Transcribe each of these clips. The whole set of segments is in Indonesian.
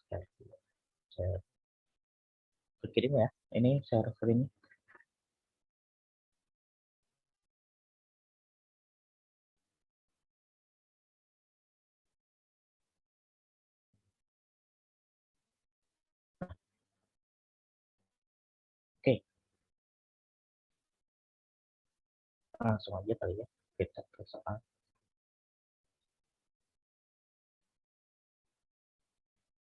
Share. Kirim ya, ini share screen. Oke, langsung aja kali ya kita ke soal.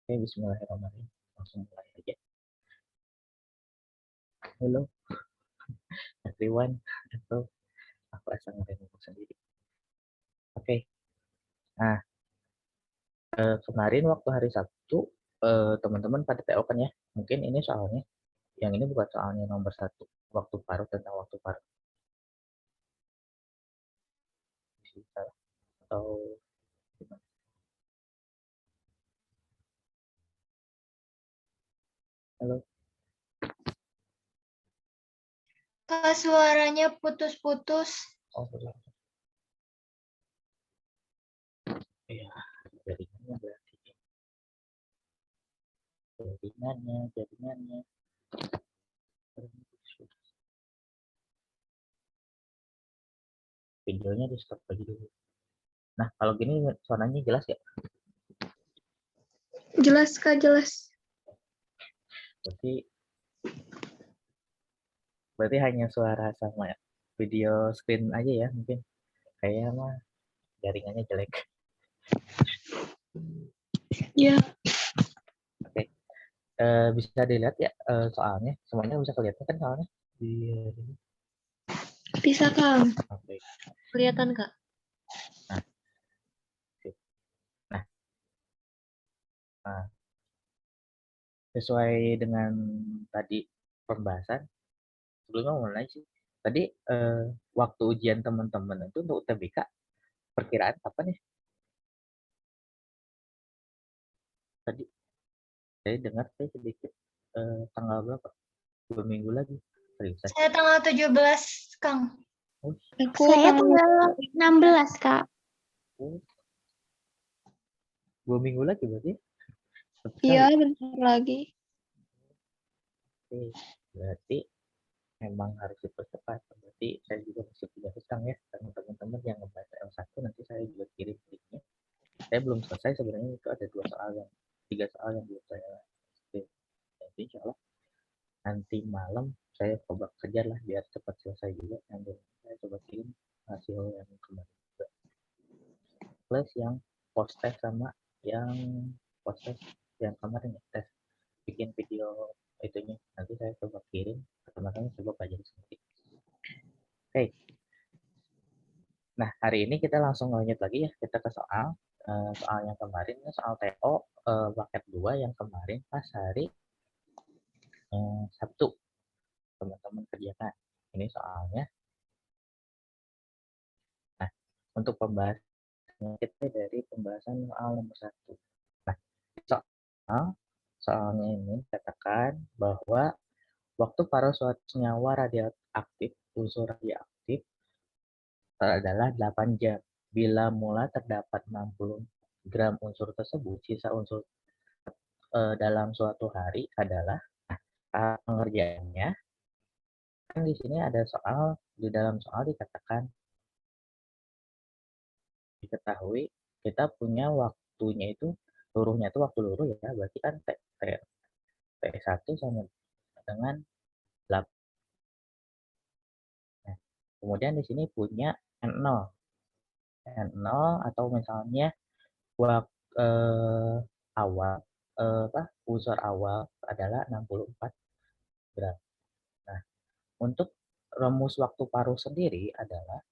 Oke, bismillahirrahmanirrahim. Langsung mulai aja. Halo, everyone. Atau aku asal ngomong sendiri. Oke, nah kemarin waktu hari Sabtu teman-teman pada TO kan ya. Mungkin ini soalnya, yang ini bukan soalnya nomor 1, waktu paruh, tentang waktu paruh. Atau gimana? Halo. Kak, suaranya putus-putus. Oh, betul. Iya, jaringannya berarti. Jaringannya. Videonya di stop lagi dulu. Nah, kalau gini suaranya jelas ya? Jelas, Kak, jelas. Berarti hanya suara sama video screen aja ya mungkin. Kayaknya mah jaringannya jelek. Ya. Oke. Bisa dilihat ya soalnya. Semuanya bisa kelihatan kan soalnya? Bisa, Kak. Oke. Kelihatan, Kak. Nah, sip. Nah, sesuai dengan tadi pembahasan, sebelumnya mulai sih. Tadi waktu ujian teman-teman itu untuk UTBK perkiraan kapan ya? Tadi saya dengar saya sedikit tanggal berapa? 2 minggu lagi. Seriusan? Saya tanggal 17, Kang. Oh, Saya tanggal 16, Kak. oh. 2 minggu lagi berarti? Iya, bentar lagi. Oke, berarti memang harus dipercepat. Berarti saya juga masih punya hutang ya, karena teman-teman yang ngebaca L1 nanti saya juga kirim linknya. Saya belum selesai sebenarnya, itu ada 3 soal yang belum saya selesai. Jadi insya Allah nanti malam saya coba kejar lah biar cepat selesai juga. Yang saya coba kirim hasil yang kemarin juga. Plus yang post test sama yang post test yang kemarin ya, tes bikin video itunya. Nanti saya coba kirim, teman-teman coba pelajari sendiri. Oke. Nah, hari ini kita langsung lanjut lagi ya, kita ke soal. Soal yang kemarin, soal TO paket 2 yang kemarin pas hari Sabtu. Teman-teman kerjakan. Ini soalnya. Nah, untuk pembahasannya kita dari pembahasan soal nomor 1. Nah, soalnya ini katakan bahwa waktu paruh suatu senyawa radioaktif, unsur radioaktif adalah 8 jam. Bila mula terdapat 60 gram unsur tersebut, sisa unsur dalam suatu hari adalah pengerjaannya. Kan di sini ada soal, di dalam soal diketahui kita punya waktunya itu, luruhnya itu waktu luruh ya, berarti kan T1 sama dengan 8. Nah, kemudian di sini punya N0. N0 atau misalnya waktu awal unsur awal adalah 64 gram. Nah, untuk rumus waktu paruh sendiri adalah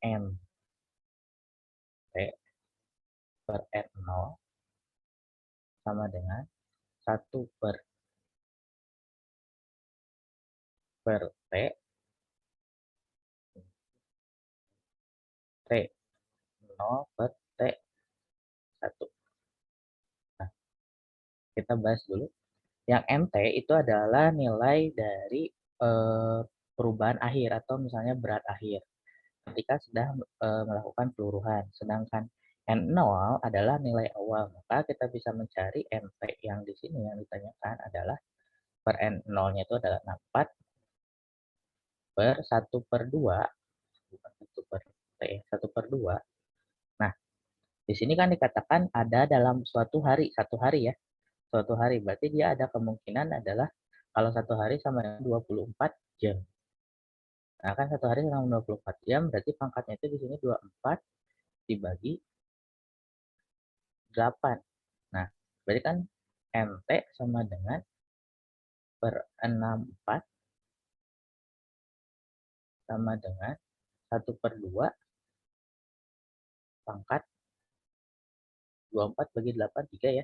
M T per R0 sama dengan 1 per T T0 per T1. Nah, kita bahas dulu. Yang MT itu adalah nilai dari perubahan akhir atau misalnya berat akhir ketika sedang melakukan peluruhan. Sedangkan N0 adalah nilai awal, maka kita bisa mencari NT yang di sini yang ditanyakan adalah per N0-nya itu adalah 64 per 1/2, bukan 1 per T, 1/2. Nah, di sini kan dikatakan ada dalam suatu hari, satu hari ya, suatu hari, berarti dia ada kemungkinan adalah kalau satu hari sama dengan 24 jam. Nah, kan satu hari sama 24 jam, berarti pangkatnya itu di sini 24 dibagi 8. Nah, berarti kan NT sama dengan per 64 sama dengan 1/2 pangkat 24 bagi 8, 3 ya.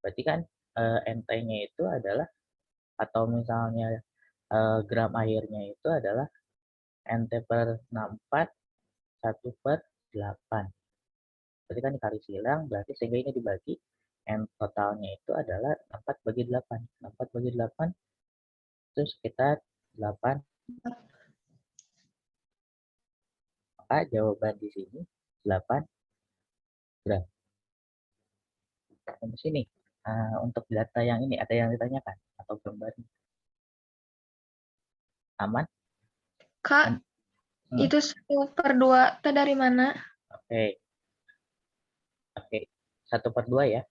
Berarti kan NT-nya itu adalah, atau misalnya gram airnya itu adalah NT per 64 1/8. Berarti kan dikali silang, berarti sehingga ini dibagi, N totalnya itu adalah 4 bagi 8. 4 bagi 8 itu sekitar 8. Maka jawaban di sini 8 gram. Sampai sini. Untuk data yang ini ada yang ditanyakan atau gambar aman? Kak, itu 1/2 itu dari mana? Oke. Oke. 1/2 ya.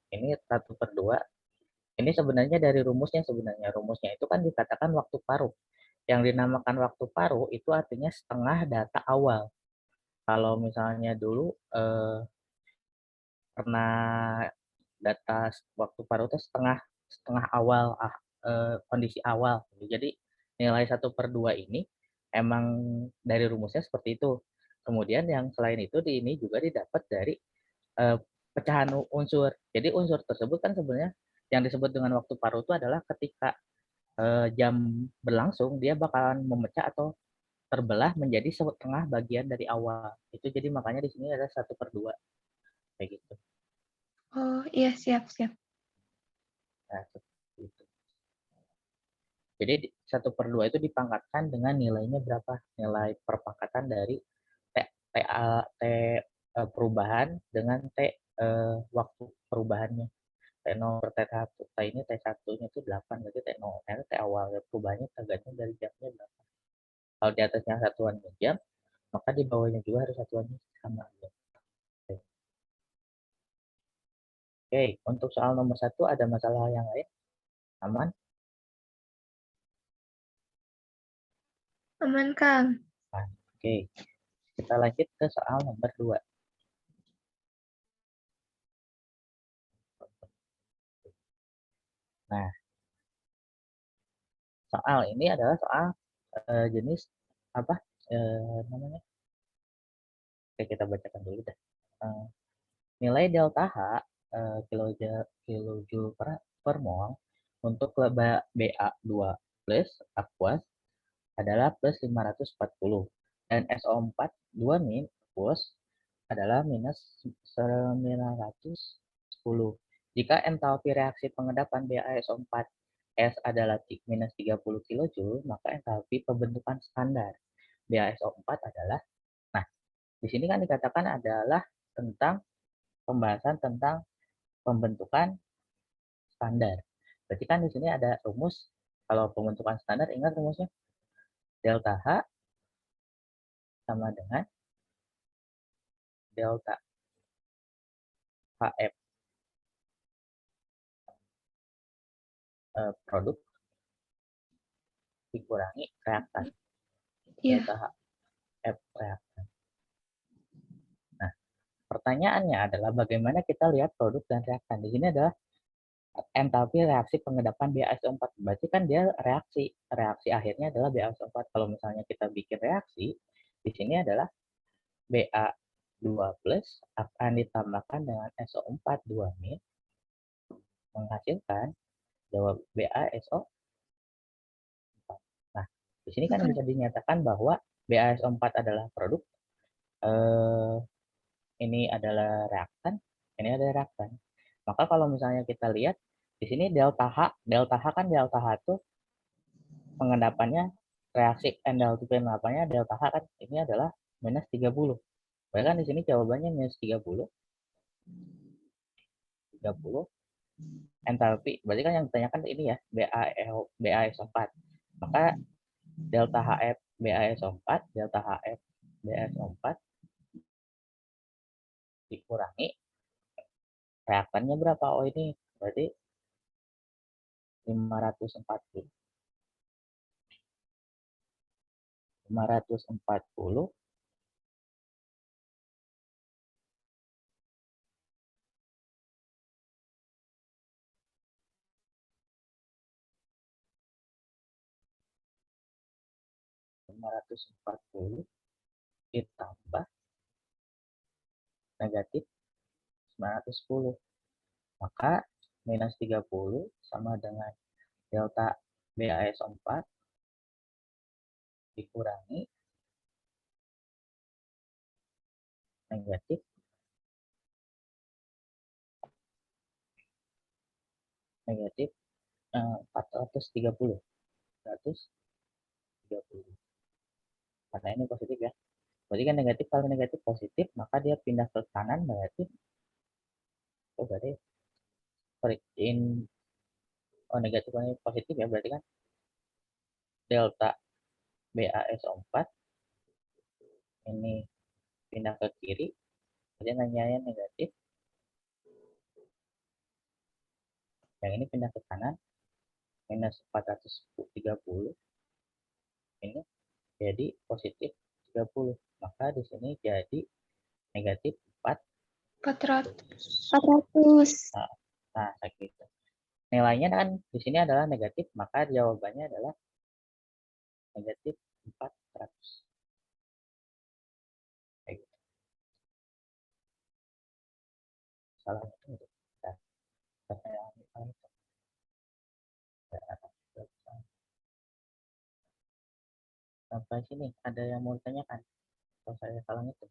Ini 1/2. Ini sebenarnya dari rumusnya sebenarnya. Rumusnya itu kan dikatakan waktu paruh. Yang dinamakan waktu paruh itu artinya setengah data awal. Kalau misalnya dulu pernah data waktu paruh itu setengah awal kondisi awal. Jadi nilai 1/2 ini emang dari rumusnya seperti itu. Kemudian yang selain itu di ini juga didapat dari pecahan unsur. Jadi unsur tersebut kan sebenarnya yang disebut dengan waktu paruh itu adalah ketika jam berlangsung dia bakalan memecah atau terbelah menjadi setengah bagian dari awal. Itu jadi makanya di sini ada 1/2 kayak gitu. Oh, iya siap. Nah, seperti itu. Jadi 1/2 itu dipangkatkan dengan nilainya berapa? Nilai perpangkatan dari perubahan dengan waktu perubahannya. T0 per T1. T ini T1-nya itu 8, berarti T0. Karena T awal perubahannya tergantung dari jamnya berapa. Kalau di atasnya satuannya jam, maka di bawahnya juga harus satuannya sama. Oke, untuk soal nomor 1 ada masalah yang lain? Aman? Aman, Kang. Oke, kita lanjut ke soal nomor 2. Nah, soal ini adalah soal jenis apa namanya? Oke, kita bacakan dulu deh. Nilai delta H kilojoule per mol untuk BA2 plus aqueous adalah plus 540 dan SO4 2 min aqueous adalah minus 910. Jika entalpi reaksi pengendapan BaSO4 S adalah minus 30 kJ, maka entalpi pembentukan standar BaSO4 adalah, nah, di sini kan dikatakan adalah tentang pembahasan tentang pembentukan standar. Berarti kan di sini ada rumus, kalau pembentukan standar ingat rumusnya, delta H sama dengan delta HF produk dikurangi reaktan. Iya. Delta HF reaktan. Nah, pertanyaannya adalah bagaimana kita lihat produk dan reaktan. Di sini adalah entalpi reaksi pengendapan BaSO4. Berarti kan dia reaksi akhirnya adalah BaSO4. Kalau misalnya kita bikin reaksi, di sini adalah Ba2 plus akan ditambahkan dengan SO4 2 min menghasilkan jawab BaSO4. Nah, di sini kan bisa dinyatakan bahwa BaSO4 adalah produk, ini adalah reaktan, ini adalah reaktan. Maka kalau misalnya kita lihat di sini delta H kan delta H itu pengendapannya reaksi endalpi pengendapannya delta H kan ini adalah minus 30. Bahkan di sini jawabannya minus 30. Entalpi. Berarti kan yang ditanyakan ini ya, BaSO4. Maka delta HF BaSO4, delta HF BaSO4 dikurangi reaktannya berapa? Oh ini berarti 540. 540 ditambah negatif 910. Maka minus 30 sama dengan delta BaSO4 dikurangi negatif 430. Karena ini positif ya. Berarti kan negatif kali negatif positif, maka dia pindah ke kanan berarti negatif kali positif ya, berarti kan delta BaSO4 ini pindah ke kiri, jadi nanyanya negatif. Yang ini pindah ke kanan, minus 430. Ini jadi positif 30. Maka di sini jadi negatif 400. Nah, gitu. Nilainya kan di sini adalah negatif, maka jawabannya adalah negatif 400. Kayak gitu. Salah itu. Sampai sini ada yang mau ditanyakan? Kalau saya salah itu.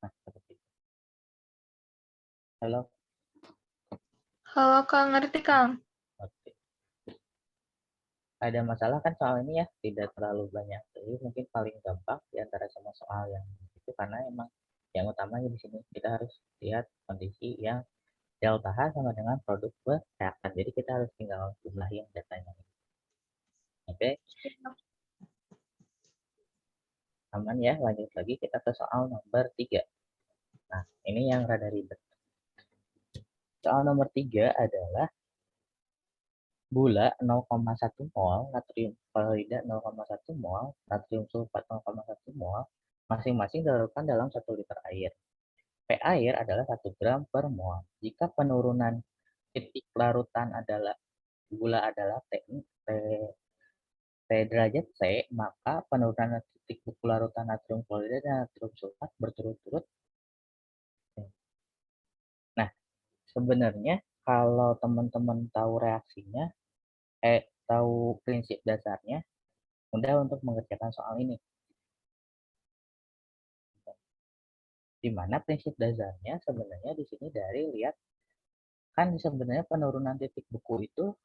Nah, seperti itu. Halo. Halo Kang, ngerti Kang? Oke. Ada masalah kan soal ini ya? Tidak terlalu banyak. Jadi mungkin paling gampang di antara semua soal yang itu karena emang yang utamanya di sini kita harus lihat kondisi yang delta H sama dengan produk reaktan. Jadi kita harus tinggal jumlahin datanya. Oke. Aman ya, lanjut lagi kita ke soal nomor 3. Nah, ini yang rada ribet. Soal nomor 3 adalah gula 0,1 mol, natrium klorida 0,1 mol, natrium sulfat 0,1 mol, masing-masing dilarutkan dalam 1 liter air. P air adalah 1 gram per mol. Jika penurunan titik larutan adalah gula adalah T derajat C, maka penurunan titik buku larutan natrium klorida dan natrium sulfat berturut-turut. Nah, sebenarnya kalau teman-teman tahu reaksinya, tahu prinsip dasarnya, mudah untuk mengerjakan soal ini. Di mana prinsip dasarnya sebenarnya di sini dari lihat kan sebenarnya penurunan titik buku itu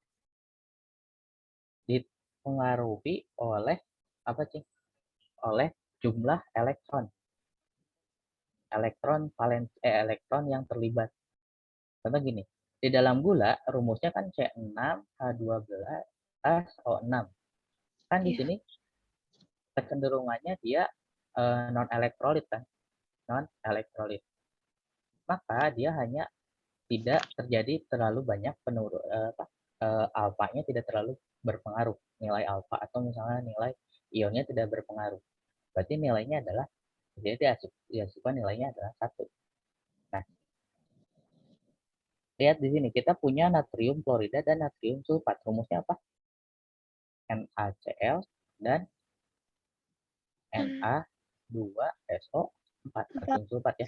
dipengaruhi oleh apa sih? Oleh jumlah elektron yang terlibat. Contoh gini, di dalam gula rumusnya kan C6H12SO6. Kan di sini kecenderungannya dia non elektrolit kan, non elektrolit. Maka dia hanya tidak terjadi terlalu banyak alfanya tidak terlalu berpengaruh, nilai alfa atau misalnya nilai ionnya tidak berpengaruh. Berarti nilainya adalah jadi diasumsikan nilainya adalah 1. Nah, lihat di sini kita punya natrium klorida dan natrium sulfat. Rumusnya apa? NaCl dan Na2SO4 natrium sulfat ya.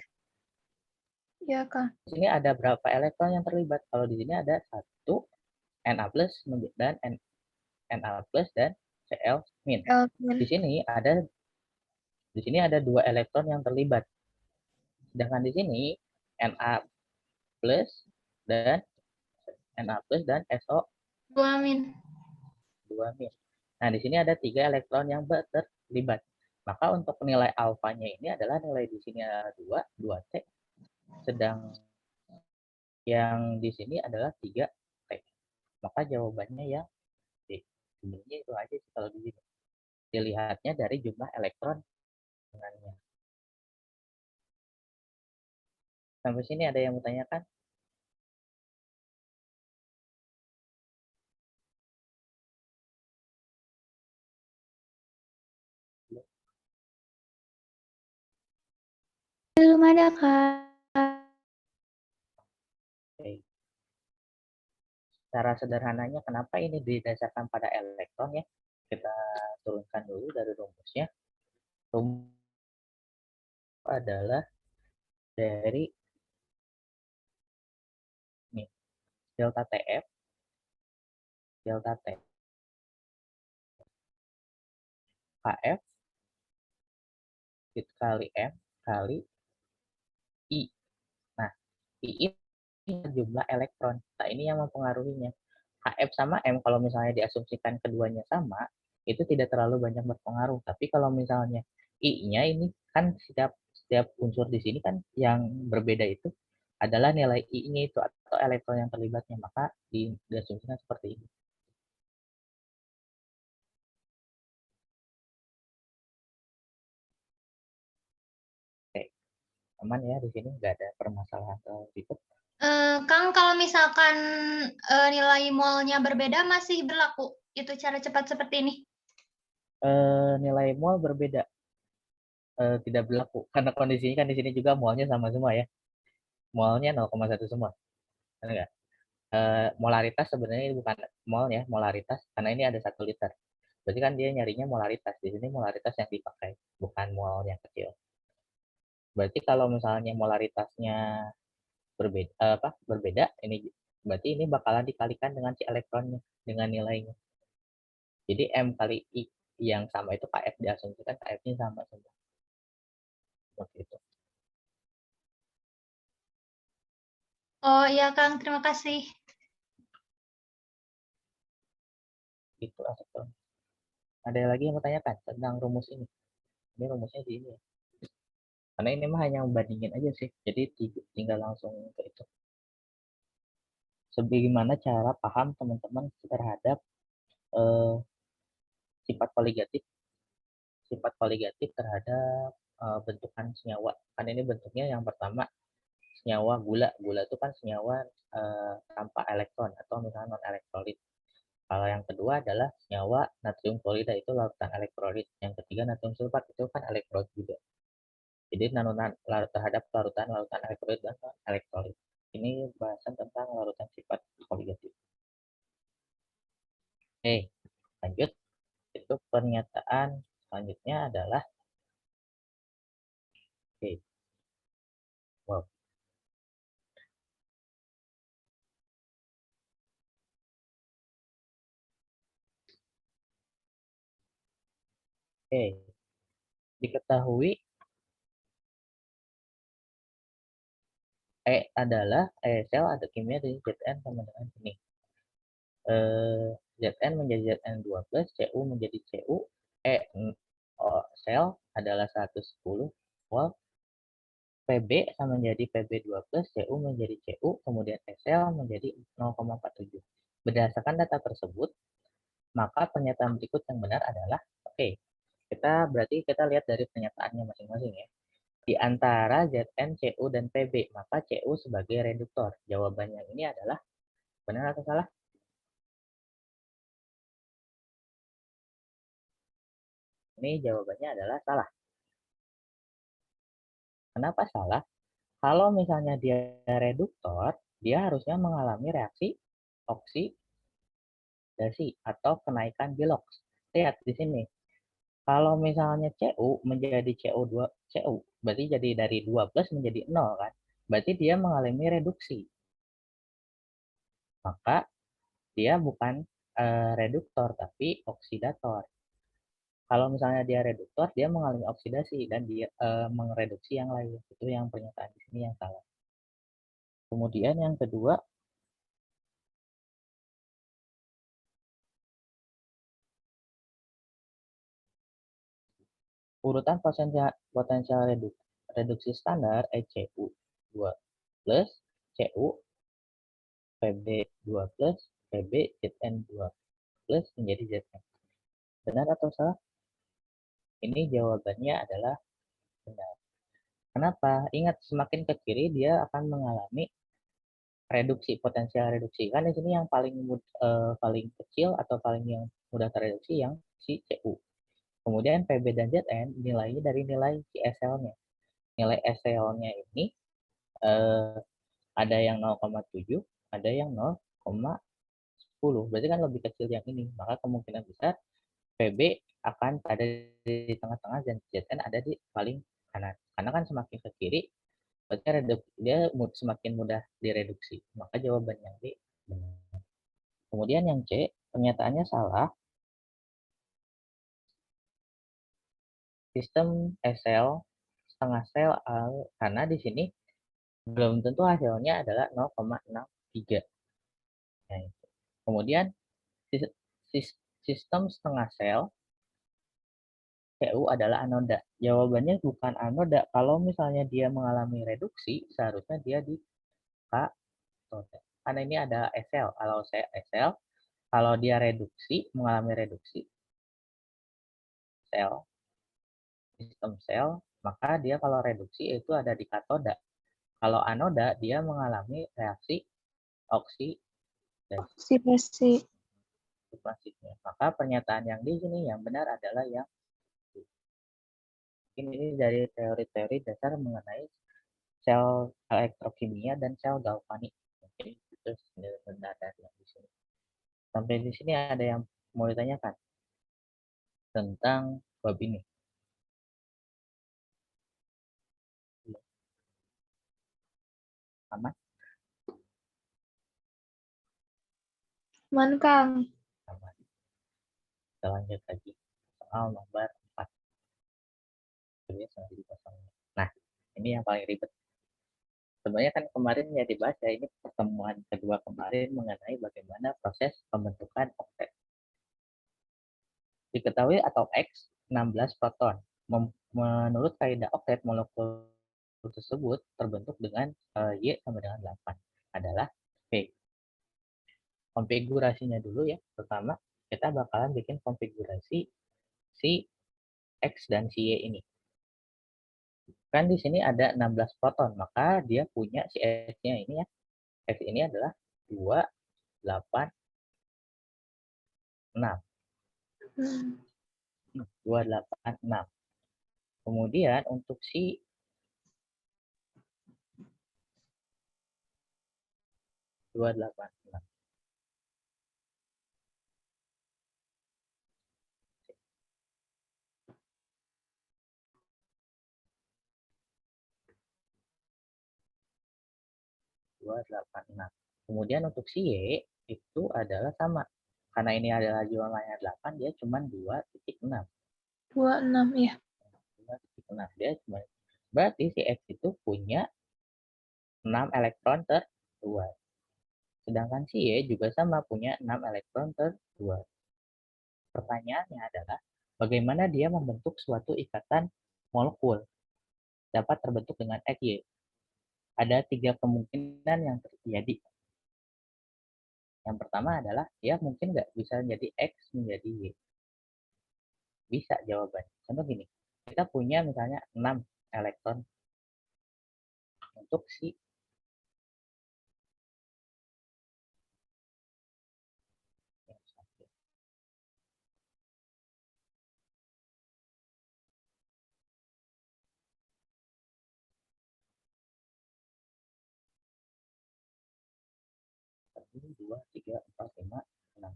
Iya Kang. Di sini ada berapa elektron yang terlibat? Kalau di sini ada 1 Na+ dan Na+ dan Cl-. Di sini ada 2 elektron yang terlibat. Sedangkan di sini Na plus dan SO 2 min. 2 min. Nah, di sini ada 3 elektron yang terlibat. Maka untuk nilai alfanya ini adalah nilai di sini 2T. Sedang yang di sini adalah 3T. Maka jawabannya yang D. Sebenarnya itu aja sih kalau di sini. Dilihatnya dari jumlah elektron dengannya. Sampai sini ada yang mau tanyakan? Belum ada, Kak. Oke. Cara sederhananya kenapa ini didasarkan pada elektron ya? Kita turunkan dulu dari rumusnya. Rumus adalah dari nih, delta TF KF kali M kali I. Nah, I ini jumlah elektron. Nah, ini yang mempengaruhinya. HF sama M kalau misalnya diasumsikan keduanya sama, itu tidak terlalu banyak berpengaruh. Tapi kalau misalnya I-nya ini kan setiap unsur di sini kan yang berbeda itu adalah nilai I-nya itu atau elektron yang terlibatnya, maka diasumsikan seperti ini. Oke, aman ya di sini nggak ada permasalahan terlalu ribet. Kang, kalau misalkan nilai molnya berbeda masih berlaku itu cara cepat seperti ini? Nilai mol berbeda, tidak berlaku karena kondisinya kan di sini juga molnya sama semua ya, molnya 0,1 semua, enggak? Molaritas sebenarnya ini bukan mol ya, molaritas karena ini ada 1 liter. Berarti kan dia nyarinya molaritas. Di sini molaritas yang dipakai, bukan mol yang kecil. Berarti kalau misalnya molaritasnya berbeda, ini berarti ini bakalan dikalikan dengan si elektronnya, dengan nilainya. Jadi M kali I yang sama itu KF diasumsikan KF-nya sama semua. Seperti itu. Oh iya, Kang, terima kasih. Itu elektron. Ada lagi yang mau tanyakan tentang rumus ini? Ini rumusnya di ini ya. Karena ini mah hanya membandingin aja sih. Jadi tinggal langsung ke itu. Sebagaimana cara paham teman-teman terhadap eh, sifat koligatif terhadap bentukan senyawa. Kan ini bentuknya yang pertama senyawa gula. Gula itu kan senyawa tanpa elektron atau misalnya non elektrolit. Kalau yang kedua adalah senyawa natrium klorida itu larutan elektrolit. Yang ketiga natrium sulfat itu kan elektrolit juga. Jadi terhadap larutan elektrolit dan non elektrolit. Ini bahasan tentang larutan sifat koligatif. Oke, lanjut. Itu pernyataan selanjutnya adalah oke. Wow. Oke. Diketahui sel ada kimia dari Zn sama dengan ini. Zn menjadi Zn2+, Cu menjadi Cu, sel adalah 110 volt, Pb sama menjadi Pb2+, Cu menjadi Cu, kemudian sel menjadi 0,47. Berdasarkan data tersebut, maka pernyataan berikut yang benar adalah, oke, berarti kita lihat dari pernyataannya masing-masing ya. Di antara Zn, Cu, dan Pb, maka Cu sebagai reduktor. Jawabannya ini adalah benar atau salah? Ini jawabannya adalah salah. Kenapa salah? Kalau misalnya dia reduktor, dia harusnya mengalami reaksi oksidasi atau kenaikan bilox. Lihat di sini. Kalau misalnya Cu menjadi Cu, berarti jadi dari 2+ menjadi 0 kan? Berarti dia mengalami reduksi. Maka dia bukan reduktor tapi oksidator. Kalau misalnya dia reduktor, dia mengalami oksidasi dan dia mereduksi yang lain. Itu yang pernyataan di sini yang salah. Kemudian yang kedua, urutan potensial reduksi standar ECU 2 plus CU PB 2 plus PB ZN 2 plus menjadi ZN. Benar atau salah? Ini jawabannya adalah benar. Kenapa? Ingat, semakin ke kiri dia akan mengalami reduksi, potensial reduksi. Kan di sini yang paling kecil atau paling yang mudah tereduksi yang si CU. Kemudian PB dan ZN nilainya dari nilai si SL-nya. Nilai SL-nya ini ada yang 0,7, ada yang 0,10. Berarti kan lebih kecil yang ini. Maka kemungkinan besar PB akan ada di tengah-tengah dan ZN ada di paling kanan. Karena kan semakin ke kiri, berarti dia semakin mudah direduksi. Maka jawaban yang D benar. Kemudian yang C, pernyataannya salah. Sistem SL setengah sel karena di sini belum tentu hasilnya adalah 0,63. Nah, kemudian sistem setengah sel CU adalah anoda. Jawabannya bukan anoda. Kalau misalnya dia mengalami reduksi, seharusnya dia di katoda. Karena ini ada SL. Kalau saya SL, kalau dia mengalami reduksi sel, sistem sel, maka dia kalau reduksi itu ada di katoda. Kalau anoda, dia mengalami reaksi oksidasi. Maka pernyataan yang di sini yang benar adalah yang ini dari teori-teori dasar mengenai sel elektrokimia dan sel galvanik. Oke, itu benar dari yang di sini. Sampai di sini ada yang mau ditanyakan tentang bab ini? Aman? Man, Kang. Aman. Kita lanjut lagi. Soal nomor 4. Nah, ini yang paling ribet. Sebenarnya kan kemarin ya dibahas ya, ini pertemuan kedua kemarin mengenai bagaimana proses pembentukan oktet. Diketahui atom X 16 proton. Menurut kaidah oktet, molekul tersebut terbentuk dengan Y sama dengan 8 adalah P. Konfigurasinya dulu ya. Pertama, kita bakalan bikin konfigurasi si X dan si Y ini. Kan di sini ada 16 proton, maka dia punya si X-nya ini ya. X ini adalah 2, 8, 6. 2, 8, 6. Kemudian untuk si 2, 8, 6. Kemudian untuk si Y itu adalah sama. Karena ini adalah jumlahnya 8, dia cuma 2,6. 26, ya. 2,6. Dia cuma, berarti si X itu punya 6 elektron terluar. Sedangkan si Y juga sama, punya 6 elektron terluar. Pertanyaannya adalah, bagaimana dia membentuk suatu ikatan molekul dapat terbentuk dengan XY? Ada 3 kemungkinan yang terjadi. Yang pertama adalah, dia mungkin nggak bisa jadi X menjadi Y. Bisa jawabannya. Contoh gini, kita punya misalnya 6 elektron untuk si ini 2, 3, 4, 5, 6.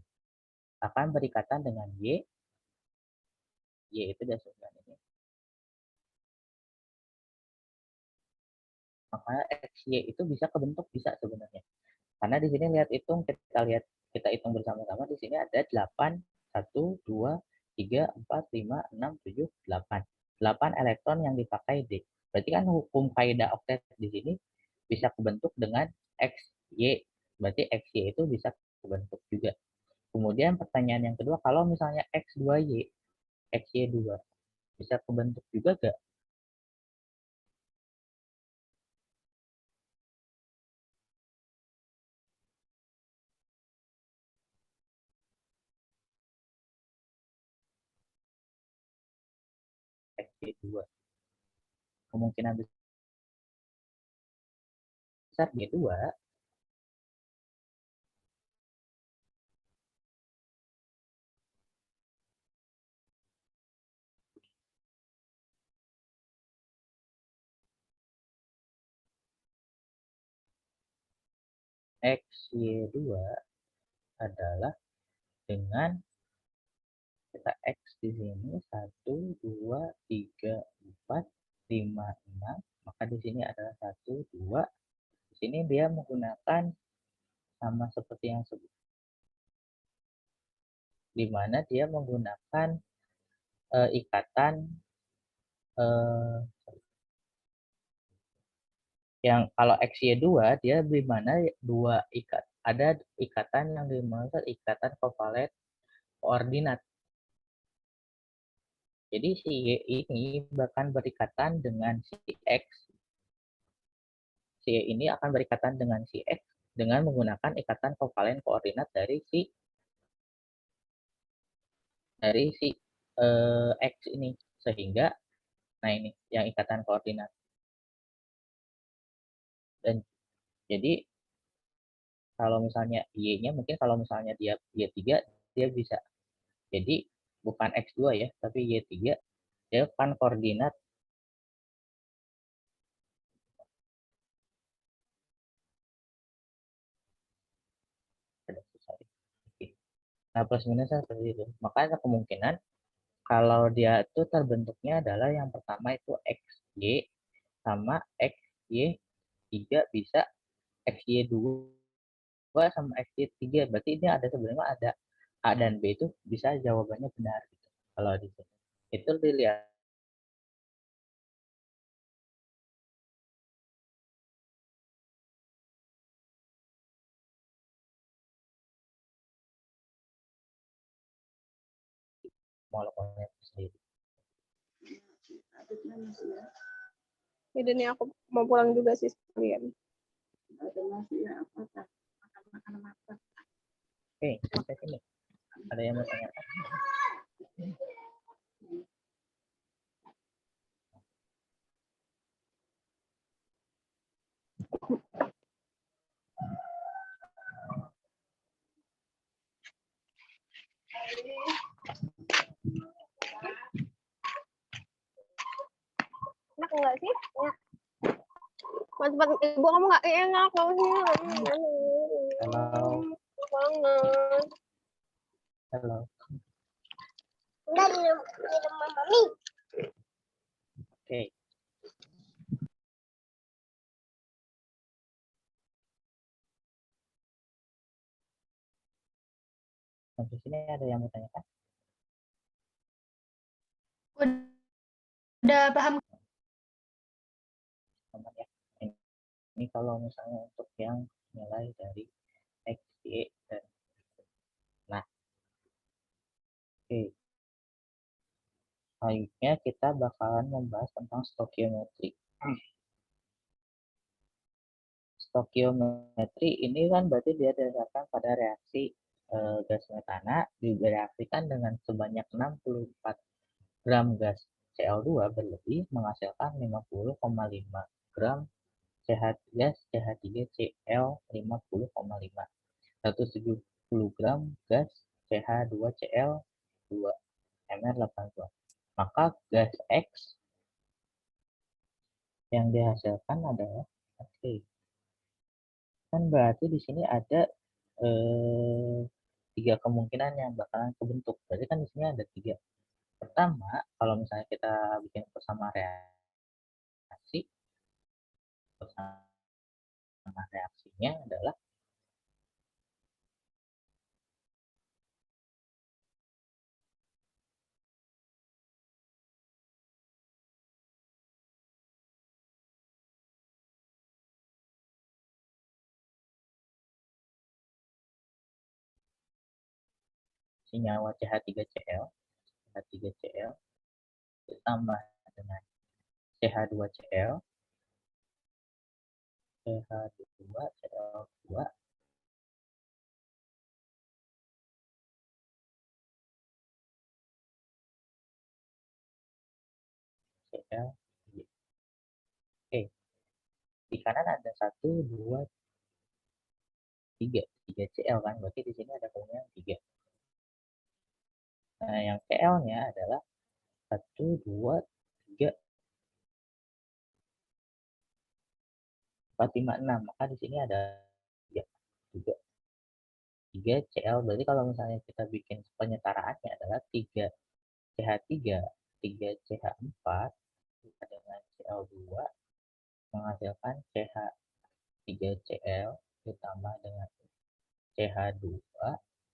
Akan berikatan dengan Y. Y itu dasarnya ini. Maka XY itu bisa kebentuk, bisa sebenarnya. Karena di sini kita hitung bersama-sama, di sini ada 8, 1, 2, 3, 4, 5, 6, 7, 8. 8 elektron yang dipakai D. Berarti kan hukum kaidah oktet di sini bisa kebentuk dengan XY. Berarti XY itu bisa kebentuk juga. Kemudian pertanyaan yang kedua, kalau misalnya X2Y, XY2, bisa kebentuk juga gak? XY2. Kemungkinan besar G2. XY2 adalah dengan kita X di sini 1, 2, 3, 4, 5, 6. Maka di sini adalah 1, 2. Di sini dia menggunakan sama seperti yang sebut, di mana dia menggunakan ikatan yang kalau XY2 dia di mana ada ikatan yang dimana ikatan kovalen koordinat. Jadi si Y ini bahkan berikatan dengan si X. Si Y ini akan berikatan dengan si X dengan menggunakan ikatan kovalen koordinat dari si X ini, sehingga nah ini yang ikatan koordinat. Dan jadi kalau misalnya Y-nya mungkin kalau misalnya dia Y3 dia bisa jadi bukan X2 ya, tapi Y3 dia kan koordinat nah plus minusnya seperti itu. Makanya kemungkinan kalau dia itu terbentuknya adalah yang pertama itu XY sama XY3 bisa XY2 sama XY3. Berarti ini ada sebenarnya ada A dan B itu bisa jawabannya benar gitu. Kalau di sini. Itu dilihat molekulnya sendiri. Jadi nih aku mau pulang juga sih sekalian. Oke, sampai sini. Ada yang mau tanya? Enak enggak sih? Ya. Cepat ibu kamu nggak enak banget. Halo. Banget. Halo. Enggak minum mami. Oke. Sampai sini ada yang mau tanyakan? Udah paham. Ya. Ini kalau misalnya untuk yang nilai dari X, Y, dan nah. Oke. Selanjutnya kita bakalan membahas tentang stokiometri. Stokiometri ini kan berarti dia didasarkan pada reaksi gas metana direaksikan dengan sebanyak 64 gram gas Cl2 berlebih menghasilkan 50,5 gram gas CH3Cl 50,5, 170 gram gas CH2Cl2 Mr82. Maka gas X yang dihasilkan adalah kan berarti di sini ada 3 kemungkinan yang bakalan kebentuk. Berarti kan di sini ada 3. Pertama, kalau misalnya kita bikin persamaan reaksi, persamaan reaksinya adalah senyawa CH3Cl, CH3Cl ditambah dengan CH2Cl, CH2Cl2 Cl. Oke, di kanan ada 1, 2, 3 Cl kan, berarti di sini ada kemungkinan 3. Nah, yang Cl-nya adalah 1, 2, 3, 4, 5, 6. Maka di sini ada 3 Cl. Berarti kalau misalnya kita bikin penyetaraannya adalah 3 CH3, 3 CH4 dengan Cl2 menghasilkan CH3Cl ditambah dengan CH2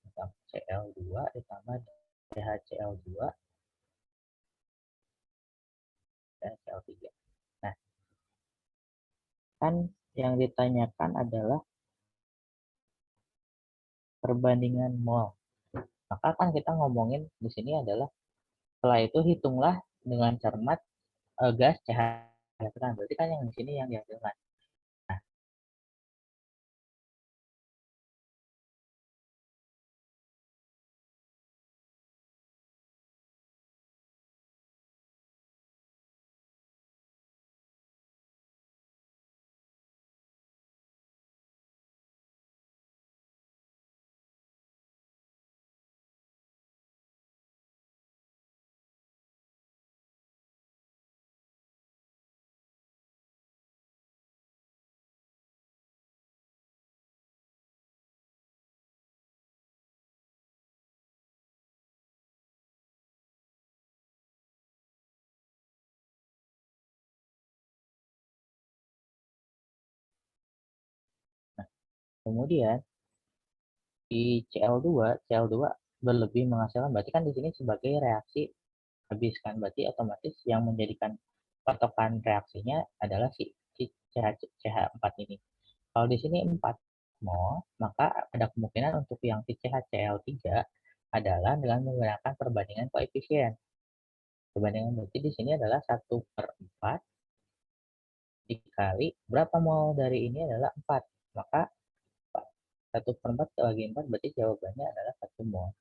ditambah Cl2 ditambah CHCl2 dan Cl3. Nah, kan yang ditanyakan adalah perbandingan mol. Maka kan kita ngomongin di sini adalah setelah itu hitunglah dengan cermat gas CH. Berarti kan yang di sini yang dihasilkan. Nah, kemudian di Cl2 berlebih menghasilkan, berarti kan di sini sebagai reaksi habis kan, berarti otomatis yang menjadikan patokan reaksinya adalah si CH4 ini. Kalau di sini 4 mol, maka ada kemungkinan untuk yang si CHCl3 adalah dengan menggunakan perbandingan koefisien. Perbandingan berarti di sini adalah 1/4 dikali berapa mol dari ini adalah 4. Maka 1/4 bagi 4 berarti jawabannya adalah 1 mol.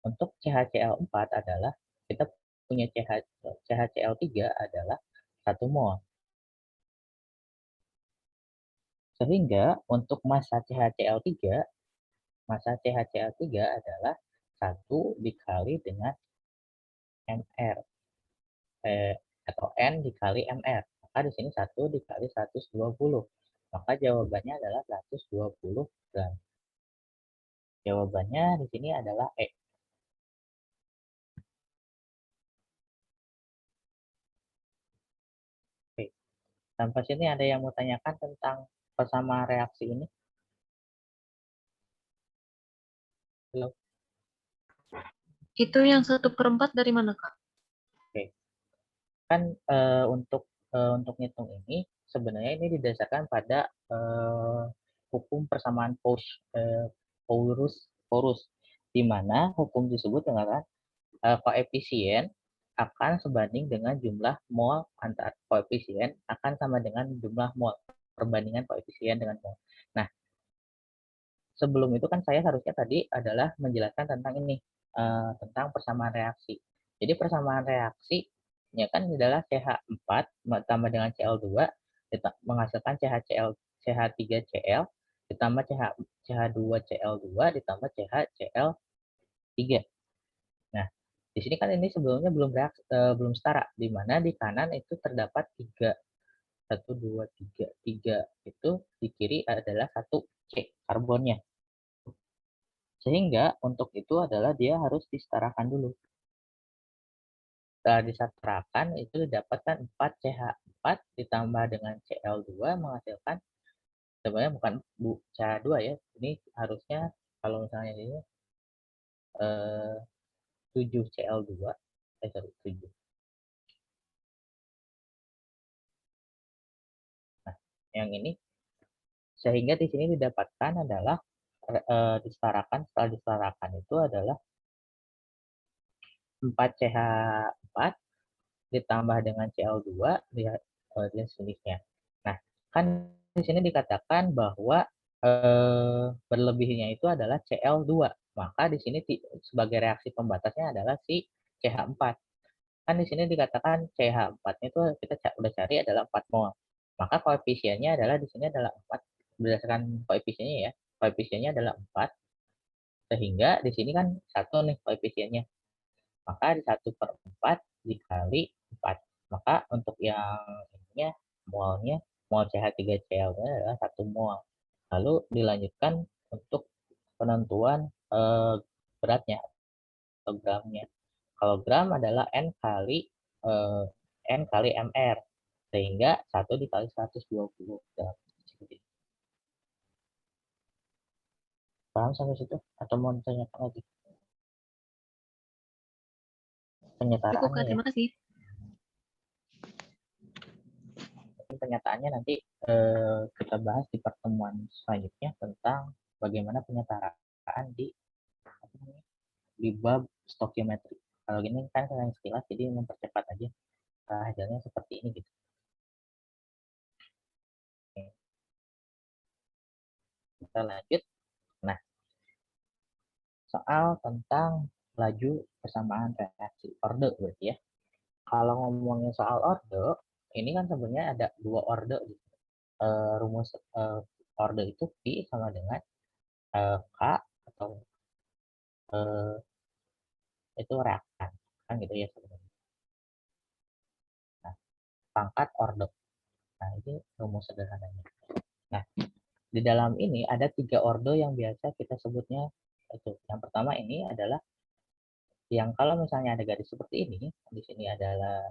Untuk CHCl4 adalah kita punya CHCl3 adalah 1 mol. Sehingga untuk massa CHCl3 adalah 1 dikali dengan MR atau N dikali MR. Maka di sini 1 dikali 120. Maka jawabannya adalah 120 gram. Jawabannya di sini adalah E. Oke. Sampai sini ada yang mau tanyakan tentang persamaan reaksi ini? Halo? Itu yang 1/4 dari mana, Kak? Oke. Kan untuk ngitung ini sebenarnya ini didasarkan pada hukum persamaan Paulus, di mana hukum disebut dengan koefisien akan sebanding dengan jumlah mol antar koefisien akan sama dengan jumlah mol, perbandingan koefisien dengan mol. Nah, sebelum itu kan saya harusnya tadi adalah menjelaskan tentang ini, tentang persamaan reaksi. Jadi persamaan reaksi ya kan adalah CH4 ditambah dengan Cl2 menghasilkan CH3Cl ditambah CH2Cl2 ditambah CHCl3. Nah, di sini kan ini sebelumnya belum setara, di mana di kanan itu terdapat 3. 1, 2, 3. 3 itu di kiri adalah 1 C karbonnya. Sehingga untuk itu adalah dia harus disetarakan dulu. Setelah disetarakan itu didapatkan 4 CH4 ditambah dengan Cl2 menghasilkan sebenarnya bukan CH2 ya. Ini harusnya kalau misalnya ini 7 Cl2. 7. Nah, yang ini sehingga di sini didapatkan adalah setelah disetarakan itu adalah 4CH4 ditambah dengan Cl2 di sejenisnya. Nah, kan di sini dikatakan bahwa berlebihnya itu adalah Cl2. Maka di sini sebagai reaksi pembatasnya adalah si CH4. Kan di sini dikatakan CH4-nya itu kita udah cari adalah 4 mol. Maka koefisiennya adalah di sini adalah 4. Berdasarkan koefisiennya ya. Koefisiennya adalah 4. Sehingga di sini kan 1 nih koefisiennya. Maka di 1/4 dikali 4. Maka untuk yang ininya molnya, mol CH3Cl adalah 1 mol. Lalu dilanjutkan untuk penentuan beratnya atau gramnya. Kalau gram adalah N kali mR. Sehingga 1 dikali 120 gram. Paham sampai situ? Atau mau ditanyakan lagi? Cukup, Kak. Penyetaraannya ya. Terima kasih. Penyataannya nanti kita bahas di pertemuan selanjutnya tentang bagaimana penyetaraan di bab stokiometri. Kalau gini kan saya sekilas jadi mempercepat aja hasilnya seperti ini gitu. Oke. Kita lanjut. Nah, soal tentang laju persamaan reaksi orde berarti ya. Kalau ngomongin soal orde, ini kan sebenarnya ada 2 orde gitu. Rumus orde itu P sama dengan K atau itu reaktan kan gitu ya sebenarnya. Nah, pangkat orde. Nah, ini rumus sederhananya. Nah, di dalam ini ada 3 orde yang biasa kita sebutnya itu. Yang pertama ini adalah yang kalau misalnya ada garis seperti ini, di sini adalah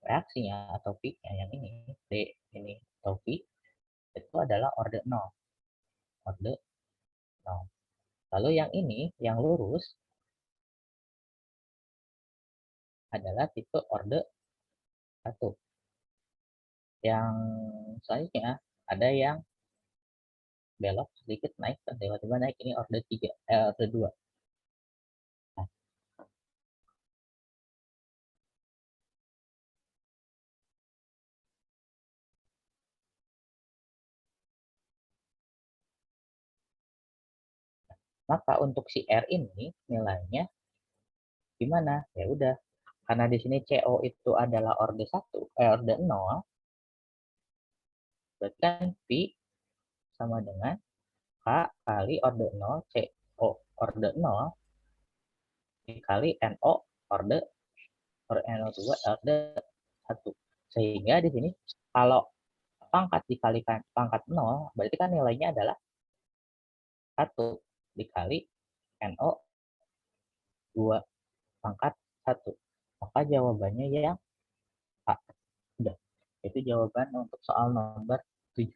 reaksinya atau peak-nya yang ini, D ini atau P, itu adalah orde 0. Orde 0. Lalu yang ini, yang lurus, adalah tipe orde 1. Yang selanjutnya ada yang belok sedikit naik dan tiba-tiba naik, ini orde 3, orde 2. Nah, maka untuk si R ini nilainya gimana? Ya udah, karena di sini CO itu adalah orde 1, orde 0, berarti kan P sama dengan K kali orde 0 CO orde 0 dikali NO orde NO2 orde 1. Sehingga di sini kalau pangkat dikalikan pangkat 0, berarti kan nilainya adalah 1 dikali NO 2 pangkat 1. Maka jawabannya yang A. Udah. Itu jawaban untuk soal nomor 7.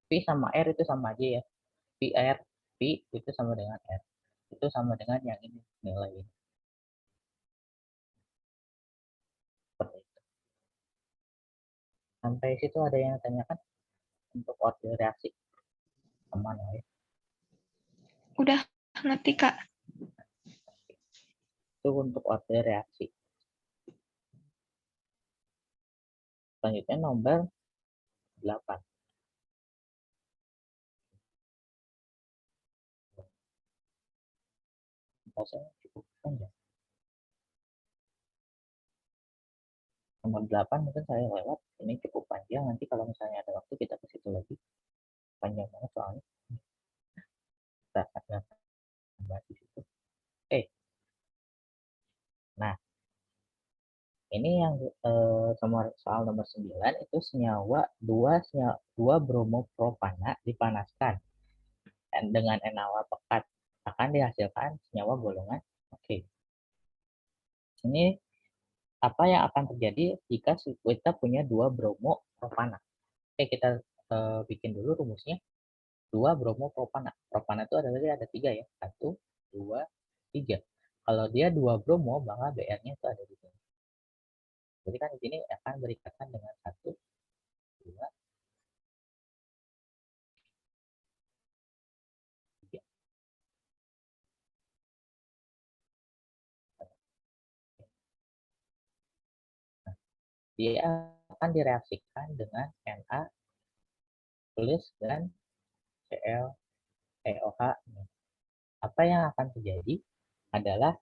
P sama R itu sama aja ya. PR, P itu sama dengan R. Itu sama dengan yang ini, nilai ini. Seperti itu. Sampai situ ada yang tanyakan untuk orde reaksi? Aman ya? Udah ngerti, Kak. Itu untuk orde reaksi. Selanjutnya nomor 8. Bahasanya cukup panjang. Nomor 8 mungkin saya lewat. Ini cukup panjang. Nanti kalau misalnya ada waktu kita ke situ lagi. Panjang banget soalnya. Kita akan bahas di situ. Oke. Nah, ini yang soal nomor 9 itu senyawa 2 bromopropana dipanaskan dengan enawa pekat akan dihasilkan senyawa golongan oke. Ini apa yang akan terjadi jika kita punya 2 bromopropana? Oke, kita bikin dulu rumusnya. 2 bromopropana. Propana itu ada 3 ya. 1, 2, 3. Kalau dia 2 bromo, maka BR-nya itu ada di sini. Jadi kan di sini akan berikatan dengan 1, 2, 3. dia akan direaksikan dengan Na plus dan ClCOH. Apa yang akan terjadi adalah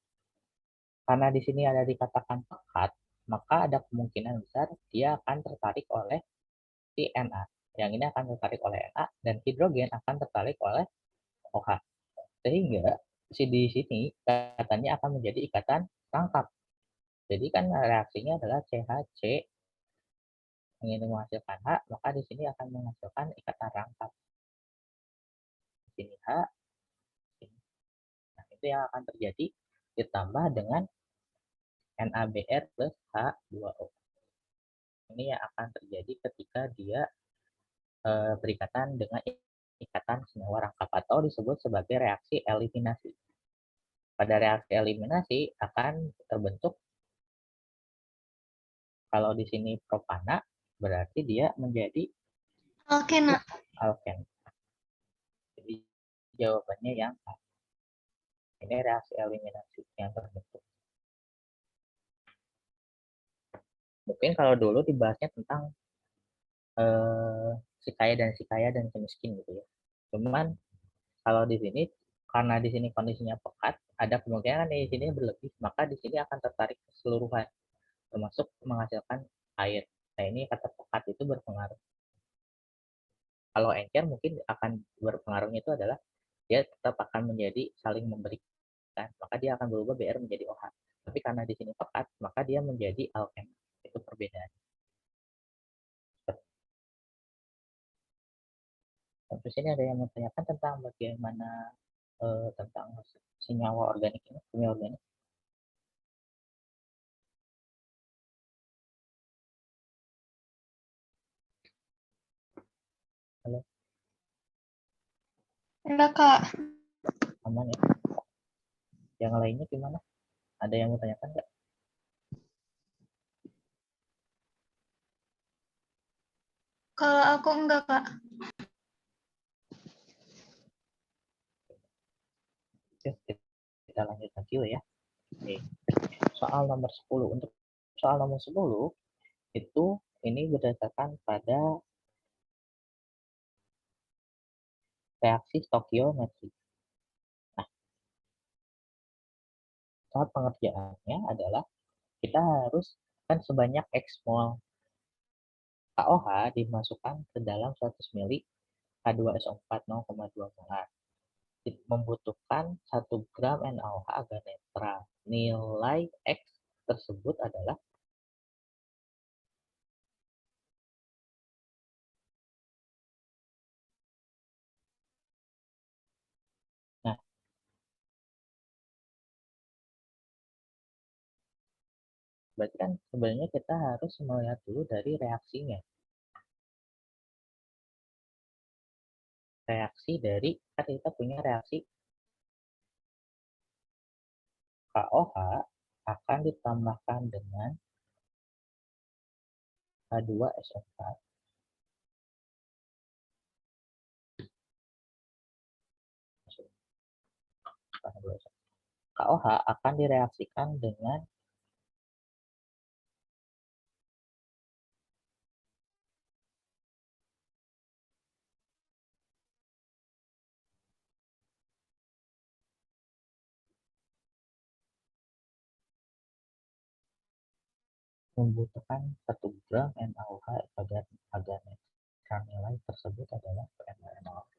karena di sini ada dikatakan pekat, maka ada kemungkinan besar dia akan tertarik oleh si Na. Yang ini akan tertarik oleh Na dan hidrogen akan tertarik oleh OH. Sehingga di sini katanya akan menjadi ikatan rangkap. Jadi kan reaksinya adalah CHC ingin menghasilkan H, maka di sini akan menghasilkan ikatan rangkap. Di sini H, sini. Nah, itu yang akan terjadi ditambah dengan NaBr plus H2O. Ini yang akan terjadi ketika dia berikatan dengan ikatan senyawa rangkap atau disebut sebagai reaksi eliminasi. Pada reaksi eliminasi akan terbentuk, kalau di sini propana, berarti dia menjadi Alkena. alken. Jadi jawabannya yang A. Ini reaksi eliminasi yang terbentuk. Mungkin kalau dulu dibahasnya tentang si kaya dan si miskin gitu ya. Cuman kalau di sini karena di sini kondisinya pekat, ada kemungkinan di sini berlebih, maka di sini akan tertarik keseluruhan, termasuk menghasilkan air. Nah ini kata pekat itu berpengaruh. Kalau encer mungkin akan berpengaruhnya itu adalah dia tetap akan menjadi saling memberikan, maka dia akan berubah Br menjadi OH. Tapi karena di sini pekat, maka dia menjadi alken. Itu perbedaan. Terus ini ada yang menanyakan tentang bagaimana tentang senyawa organik ini, kimia organik. Halo, Enggak, Kak. aman ya? Yang lainnya gimana? Ada yang mau tanyakan nggak? Kalau aku enggak, Kak. Oke, kita lanjut lagi ya. Oke. Soal nomor 10. Untuk soal nomor 10 itu ini berdasarkan pada reaksi stokiometri. Nah, saat pengerjaannya adalah kita harus kan sebanyak X mol KOH dimasukkan ke dalam 100 ml H2SO4 0,2 molar. Membutuhkan 1 gram NaOH agar netral. Nilai X tersebut adalah nah, berarti kan sebenarnya kita harus melihat dulu dari reaksinya. Reaksi dari, kan kita punya reaksi KOH akan ditambahkan dengan H2SO4 KOH akan direaksikan dengan membutuhkan 1 gram NaOH agar netral. Nilai tersebut adalah NaOH.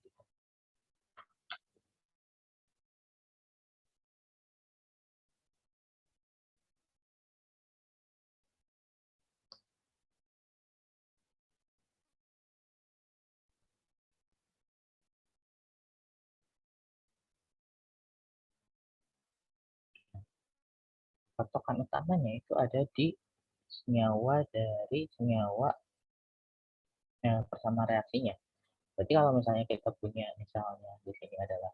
Patokan utamanya itu ada di senyawa dari senyawa bersama reaksinya. Berarti kalau misalnya kita punya misalnya di sini adalah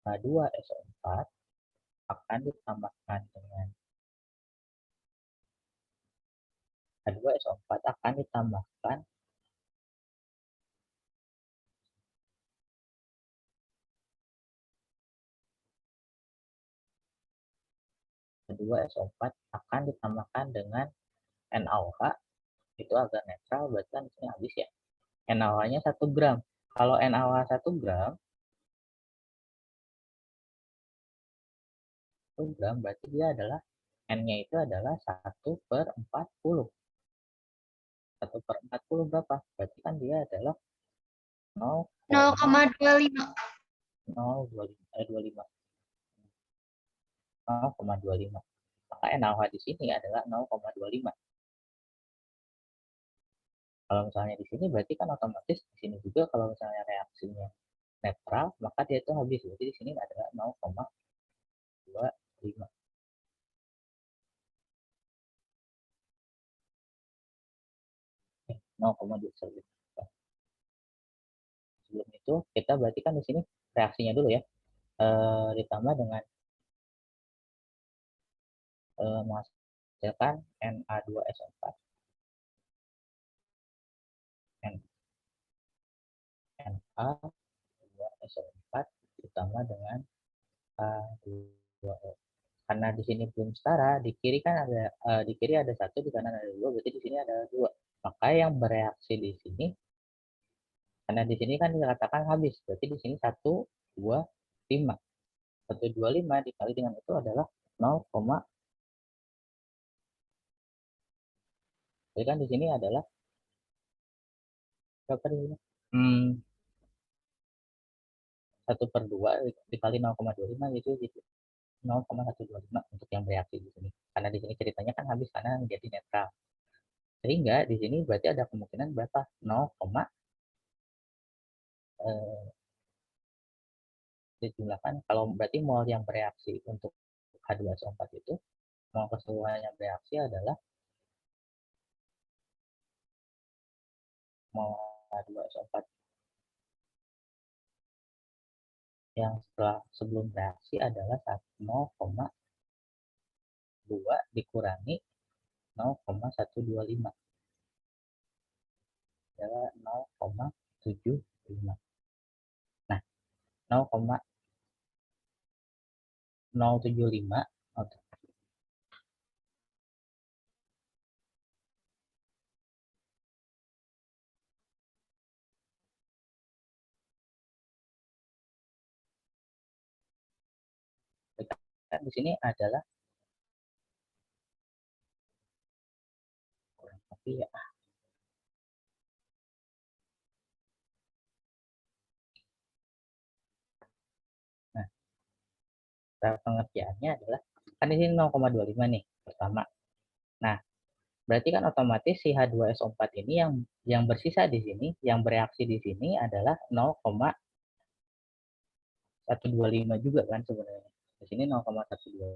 H2SO4 akan ditambahkan dengan H2SO4 akan ditambahkan H2SO4 akan ditambahkan dengan NaOH itu agak netral, berarti kan di sini habis ya. NaOH-nya 1 gram. Kalau NaOH 1 gram, 1 gram berarti dia adalah N-nya itu adalah 1/40. 1/40 berapa? Berarti kan dia adalah 0,25. 0,25. 0,25. Maka NaOH di sini adalah 0,25. Kalau misalnya di sini berarti kan otomatis di sini juga kalau misalnya reaksinya netral, maka dia itu habis. Jadi di sini adalah 0,25. Eh, 0,2. Sebelum itu kita berarti kan di sini reaksinya dulu ya. Ditambah dengan menghasilkan Na2SO4. Na2SO4 ditambah dengan H2O. Karena di sini belum setara, di kiri kan ada di kiri ada 1, di kanan ada 2, berarti di sini ada 2. Maka yang bereaksi di sini, karena di sini kan dikatakan habis, berarti di sini 125. 125 dikali dengan itu adalah 0, jadi kan di sini adalah berapa di sini? 1/2 dikali 0,25 gitu. 0,125 untuk yang bereaksi di sini. Karena di sini ceritanya kan habis karena menjadi netral. Sehingga di sini berarti ada kemungkinan berapa? 0, dijumlahkan. Kalau berarti mol yang bereaksi untuk H2SO4 itu, mol keseluruhan yang bereaksi adalah mol H2SO4 yang setelah sebelum reaksi adalah 0,2 dikurangi 0,125 adalah 0,75. Nah, 0,075 di sini adalah kurang lebih ya. Nah, cara pengerjaannya adalah kan di sini 0,25 nih pertama. Nah, berarti kan otomatis si H2SO4 ini yang bersisa di sini, yang bereaksi di sini adalah 0,125 juga kan sebenarnya. Di sini 0,125.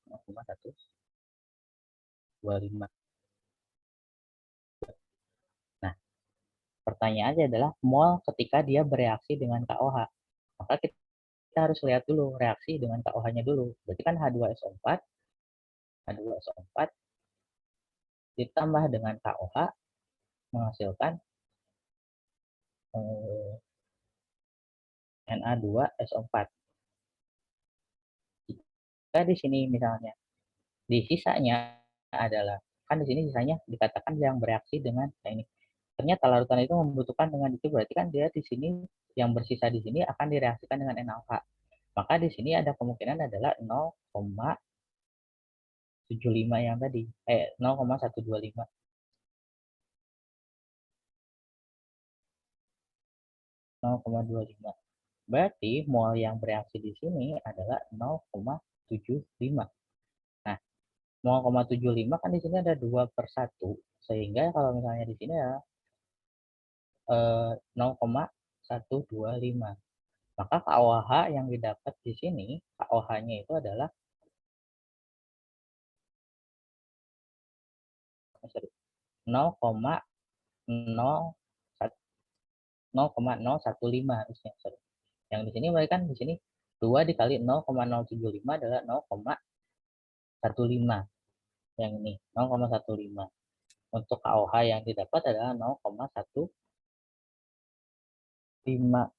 0,125. Nah, pertanyaannya adalah mol ketika dia bereaksi dengan KOH. Maka kita harus lihat dulu reaksi dengan KOH-nya dulu. Berarti kan H2SO4 ditambah dengan KOH menghasilkan Na2SO4. Jika di sini misalnya di sisanya adalah kan di sini sisanya dikatakan yang bereaksi dengan ini. Ternyata larutan itu membutuhkan dengan itu, berarti kan dia di sini yang bersisa di sini akan direaksikan dengan NaOH. Maka di sini ada kemungkinan adalah 0,75 yang tadi, 0,125. Berarti mol yang bereaksi di sini adalah 0,75. Nah, 0,75 kan di sini ada 2/1, sehingga kalau misalnya di sini ya 0,125. Maka KOH yang didapat di sini, KOH-nya itu adalah 0,015 harusnya. Yang di sini mereka kan di sini 2 dikali 0,075 adalah 0,15. Yang ini 0,15. Untuk KOH yang didapat adalah 0,15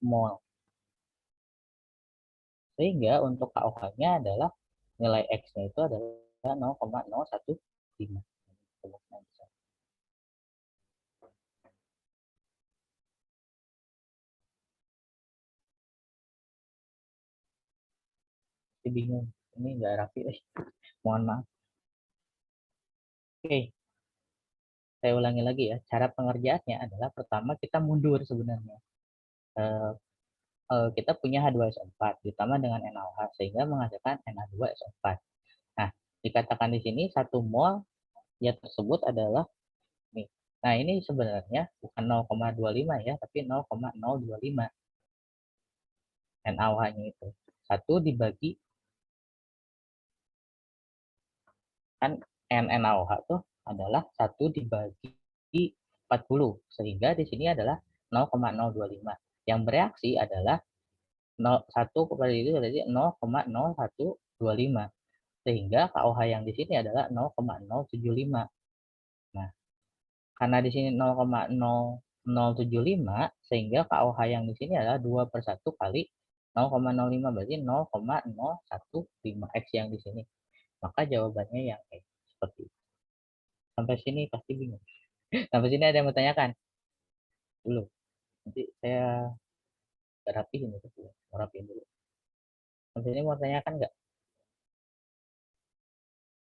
mol. Sehingga untuk KOH-nya adalah nilai X-nya itu adalah 0,015. pasti bingung. Ini nggak rapi. Mohon maaf. Oke, saya ulangi lagi ya. Cara pengerjaannya adalah pertama kita mundur sebenarnya. Kita punya H2SO4 ditambah dengan NaOH sehingga menghasilkan Na2SO4. Nah, dikatakan di sini 1 mol ya tersebut adalah nih. Nah, ini sebenarnya bukan 0,25 ya, tapi 0,025. NaOH-nya itu 1 dibagi kan NaOH tuh adalah 1 dibagi 40 sehingga di sini adalah 0,025. Yang bereaksi adalah 1 kepada itu berarti 0,0125 sehingga KOH yang di sini adalah 0,075. Nah, karena di sini 0,0075 sehingga KOH yang di sini adalah 2/1 kali 0,05 berarti 0,015 X yang di sini. Maka jawabannya yang X seperti itu. Sampai sini pasti bingung. Sampai sini ada yang mau tanyakan? Belum. Nanti saya rapihin itu dulu. Mau rapihin dulu. Sampai sini mau tanyakan nggak?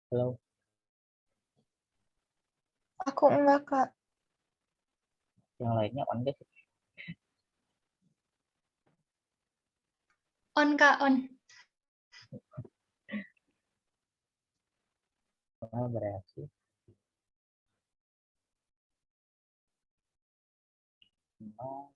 Halo? Aku enggak, Kak. Yang lainnya on nggak sih? On, Kak, on. Pernah bereaksi? No.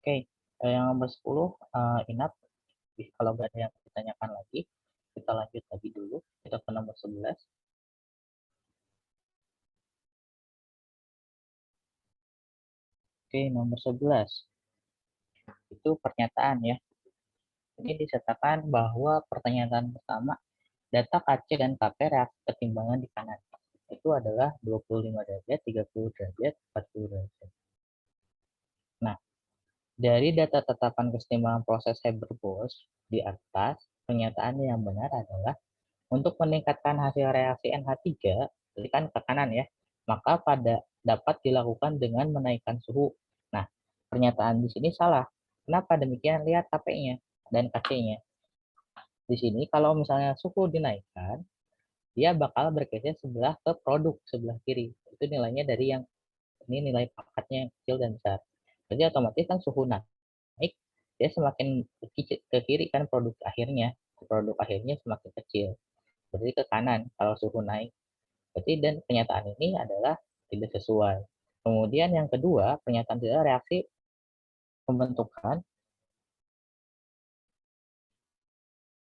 Oke, yang nomor 10 inap. Kalau nggak ada yang ditanyakan lagi, kita lanjut lagi dulu. Kita ke nomor 11. Oke, nomor 11. Itu pernyataan ya. Ini disertakan bahwa pernyataan pertama, data KC dan KP reaksi ketimbangan di kanan. Itu adalah 25 derajat, 30 derajat, 40 derajat. Nah, dari data tetapan kesetimbangan proses Haber-Bosch di atas, pernyataan yang benar adalah untuk meningkatkan hasil reaksi NH3, tekan ke kanan ya, maka dapat dilakukan dengan menaikkan suhu. Nah, pernyataan di sini salah. Kenapa demikian? Lihat KP-nya dan KC-nya. Di sini kalau misalnya suhu dinaikkan, dia bakal bergeser sebelah ke produk sebelah kiri. Itu nilainya dari yang ini nilai pakatnya yang kecil dan besar. Jadi otomatis kan suhu naik, dia semakin ke kiri kan produk akhirnya. Produk akhirnya semakin kecil. Berarti ke kanan kalau suhu naik. Berarti dan pernyataan ini adalah tidak sesuai. Kemudian yang kedua, pernyataan tidak reaksi pembentukan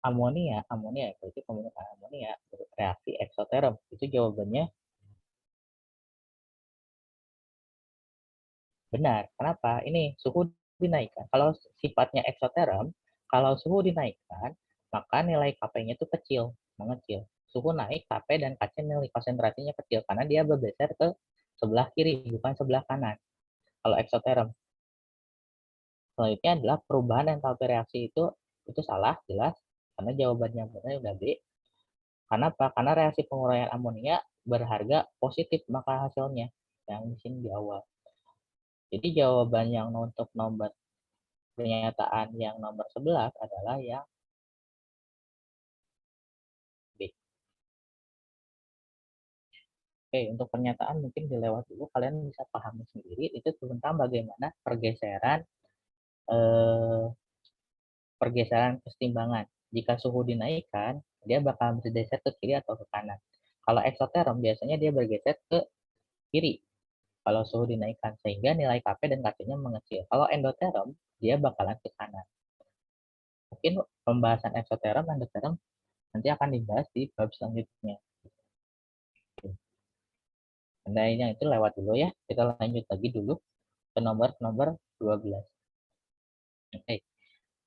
amonia berarti pembentukan amonia reaksi eksoterm. Itu jawabannya benar. Kenapa? Ini suhu dinaikkan. Kalau sifatnya eksoterm, kalau suhu dinaikkan, maka nilai Kp-nya itu kecil, mengecil. Suhu naik, Kp dan Kc nilai konsentrasinya kecil karena dia bergeser ke sebelah kiri, bukan sebelah kanan. Kalau eksoterm. Selanjutnya adalah perubahan entalpi reaksi itu salah, jelas. Karena jawabannya benar udah B. Kenapa? Karena reaksi penguraian amonia berharga positif maka hasilnya yang di sini di awal. Jadi jawaban yang untuk nomor pernyataan yang nomor 11 adalah yang B. Oke, untuk pernyataan mungkin dilewat dulu, kalian bisa pahami sendiri itu tentang bagaimana pergeseran kesetimbangan jika suhu dinaikkan, dia bakal bergeser ke kiri atau ke kanan. Kalau eksoterm biasanya dia bergeser ke kiri kalau suhu dinaikkan, sehingga nilai Kp dan Kc-nya mengecil. Kalau endoterm, dia bakalan ke kanan. Mungkin pembahasan eksoterm, endoterm nanti akan dibahas di bab selanjutnya. Nah, yang itu lewat dulu ya. Kita lanjut lagi dulu ke nomor 12. Oke.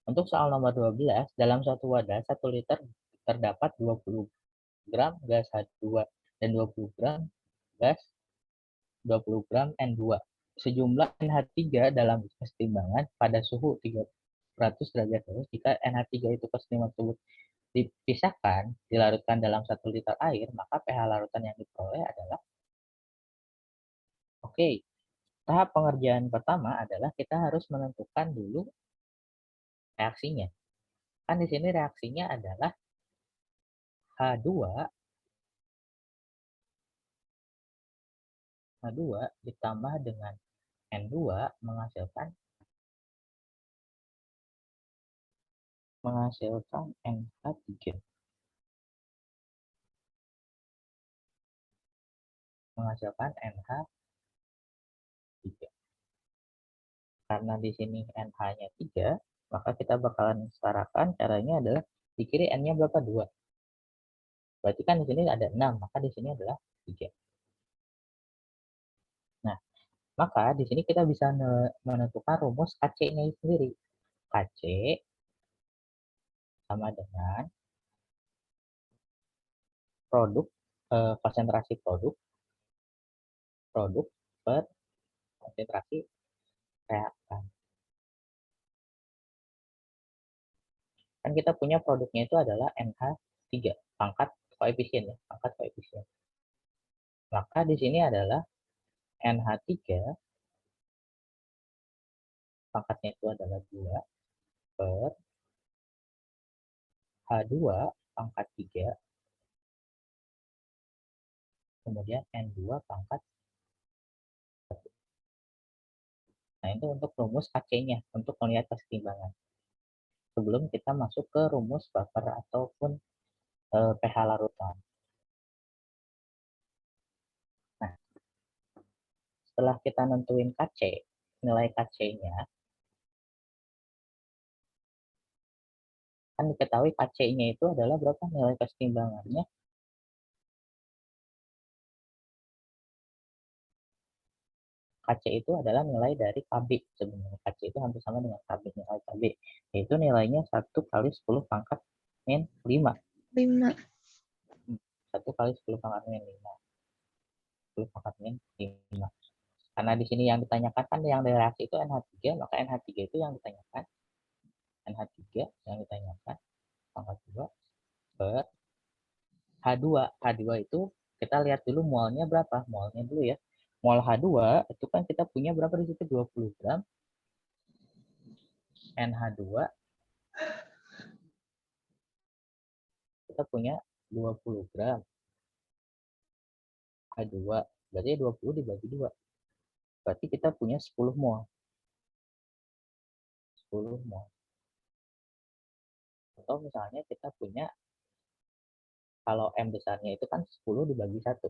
Untuk soal nomor 12, dalam suatu wadah 1 liter terdapat 20 gram gas H2 dan 20 gram gas 20 gram N2. Sejumlah NH3 dalam keseimbangan pada suhu 300 derajat Celcius. Jika NH3 itu keseimbangan tersebut dipisahkan, dilarutkan dalam 1 liter air, maka pH larutan yang diperoleh adalah Oke, tahap pengerjaan pertama adalah kita harus menentukan dulu reaksinya. Kan di sini reaksinya adalah H2 ditambah dengan N2 menghasilkan NH3. Menghasilkan NH3. Karena di sini NH-nya 3, maka kita bakalan setarakan caranya adalah di kiri N-nya berapa? 2. Berarti kan di sini ada 6, maka di sini adalah 3. Nah, maka di sini kita bisa menentukan rumus Kc-nya sendiri. Kc sama dengan produk konsentrasi produk per konsentrasi reaktan. Kan kita punya produknya itu adalah NH3, pangkat koefisien ya, pangkat koefisien. Maka di sini adalah NH3 pangkatnya itu adalah 2 per H2 pangkat 3 kemudian N2 pangkat 1. Nah, itu untuk rumus Kc-nya untuk melihat keseimbangan. Sebelum kita masuk ke rumus buffer ataupun pH larutan. Nah, setelah kita nentuin Kc, nilai Kc-nya, kan diketahui Kc-nya itu adalah berapa nilai keseimbangannya? Kc itu adalah nilai dari Kb sebenarnya. Kc itu hampir sama dengan Kb, nilai Kb. Yaitu nilainya 1 kali 10 pangkat min 5. 5. 1 kali 10 pangkat min 5. 10 pangkat min 5. Karena di sini yang ditanyakan kan yang dari reaksi itu NH3, maka NH3 itu yang ditanyakan. NH3 yang ditanyakan pangkat 2 per H2. H2 itu kita lihat dulu molnya berapa? Molnya dulu ya. Mol H2 itu kan kita punya berapa di situ? 20 gram NH2. Kita punya 20 gram H2. Berarti 20 dibagi 2. Berarti kita punya 10 mol. 10 mol. Atau misalnya kita punya, kalau M besarnya itu kan 10 dibagi 1.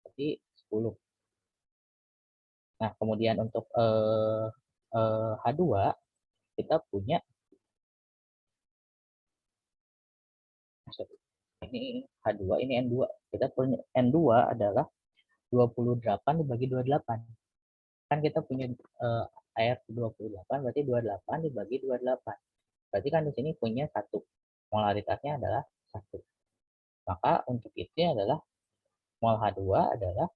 Berarti 10. Nah, kemudian untuk H2, kita punya, ini H2, ini N2. Kita punya N2 adalah 28 dibagi 28. Kan kita punya air 28, berarti 28 dibagi 28. Berarti kan di sini punya 1. Molaritasnya adalah 1. Maka untuk itu adalah mol H2 adalah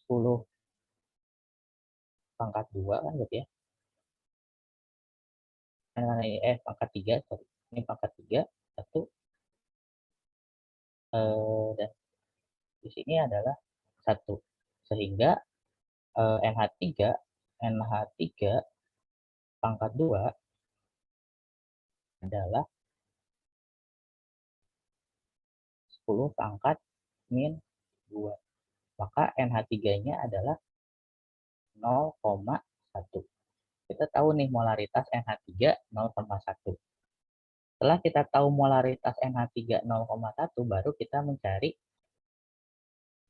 10 pangkat 2 kan berarti ya. Pangkat 3, sorry. Ini pangkat 3, 1. Dan di sini adalah 1. Sehingga NH3 pangkat 2 adalah 10 pangkat min 2. Maka NH3-nya adalah 0,1. Kita tahu nih molaritas NH3 0,1. Setelah kita tahu molaritas NH3 0,1, baru kita mencari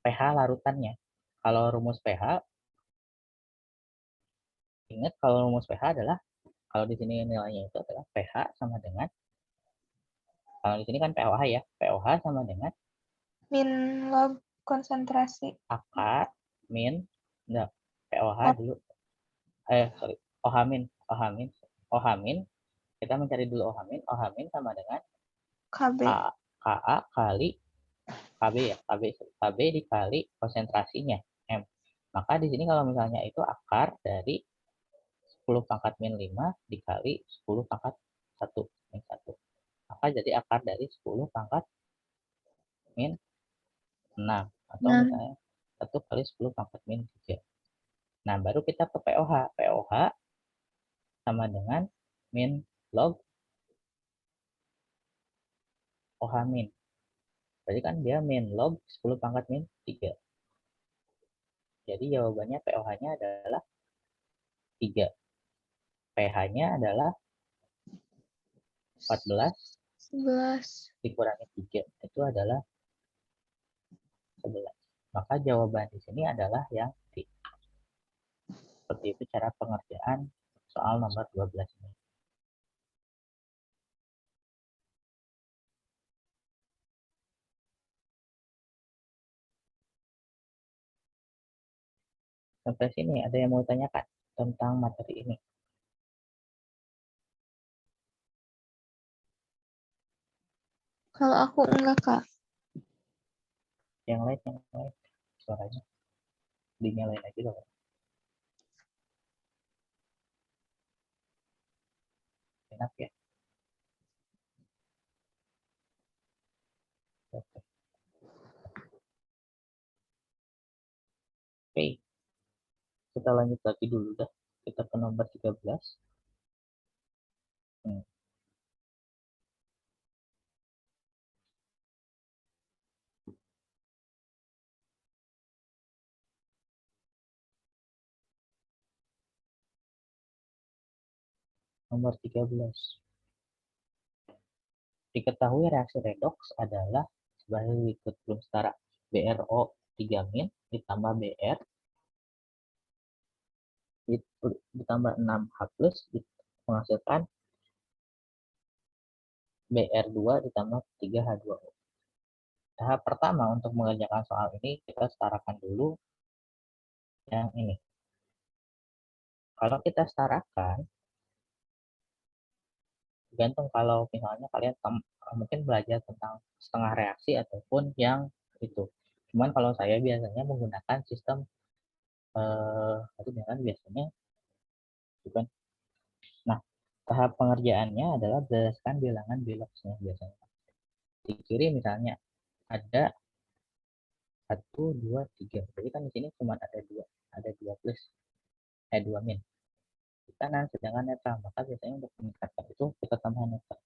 pH larutannya. Kalau rumus pH, ingat kalau rumus pH adalah, kalau di sini nilainya itu adalah pH sama dengan, kalau di sini kan POH ya, POH sama dengan Min log konsentrasi. akar min, enggak, POH dulu, sorry, OH min, kita mencari dulu OH min sama dengan KB. KA kali KB ya, KB dikali konsentrasinya, M. Maka di sini kalau misalnya itu akar dari 10 pangkat min 5 dikali 10 pangkat 1 min 1. Maka jadi akar dari 10 pangkat min 6. Atau misalnya 1 kali 10 pangkat min 3. Nah, baru kita ke POH. POH sama dengan min log OH min. Berarti kan dia min log 10 pangkat min 3. Jadi jawabannya POH-nya adalah 3. pH-nya adalah 14 11. dikurangi 3. Itu adalah 11. Maka jawaban di sini adalah yang D. Seperti itu cara pengerjaan soal nomor 12 ini. Sampai sini ada yang mau tanyakan tentang materi ini? Kalau aku enggak, Kak. Yang lain, suaranya dinyalain aja loh. Enak ya. Oke. Oke. Kita lanjut lagi dulu dah. Kita ke nomor 13. Nomor 13. Diketahui reaksi redoks adalah sebagai berikut belum setara. BRO 3 min ditambah BR ditambah 6H plus menghasilkan BR2 ditambah 3H2O. Tahap pertama untuk mengerjakan soal ini, kita setarakan dulu yang ini. Kalau kita setarakan, tergantung kalau misalnya kalian mungkin belajar tentang setengah reaksi ataupun yang itu. Cuman kalau saya biasanya menggunakan sistem biasanya bukan. Nah, tahap pengerjaannya adalah berdasarkan bilangan biloxnya biasanya. Di kiri misalnya ada 1, 2, 3. Jadi kan di sini cuma ada 2 plus, 2 min. Di kanan sedangkan netral, maka biasanya untuk meningkatkan itu kita tambah netral.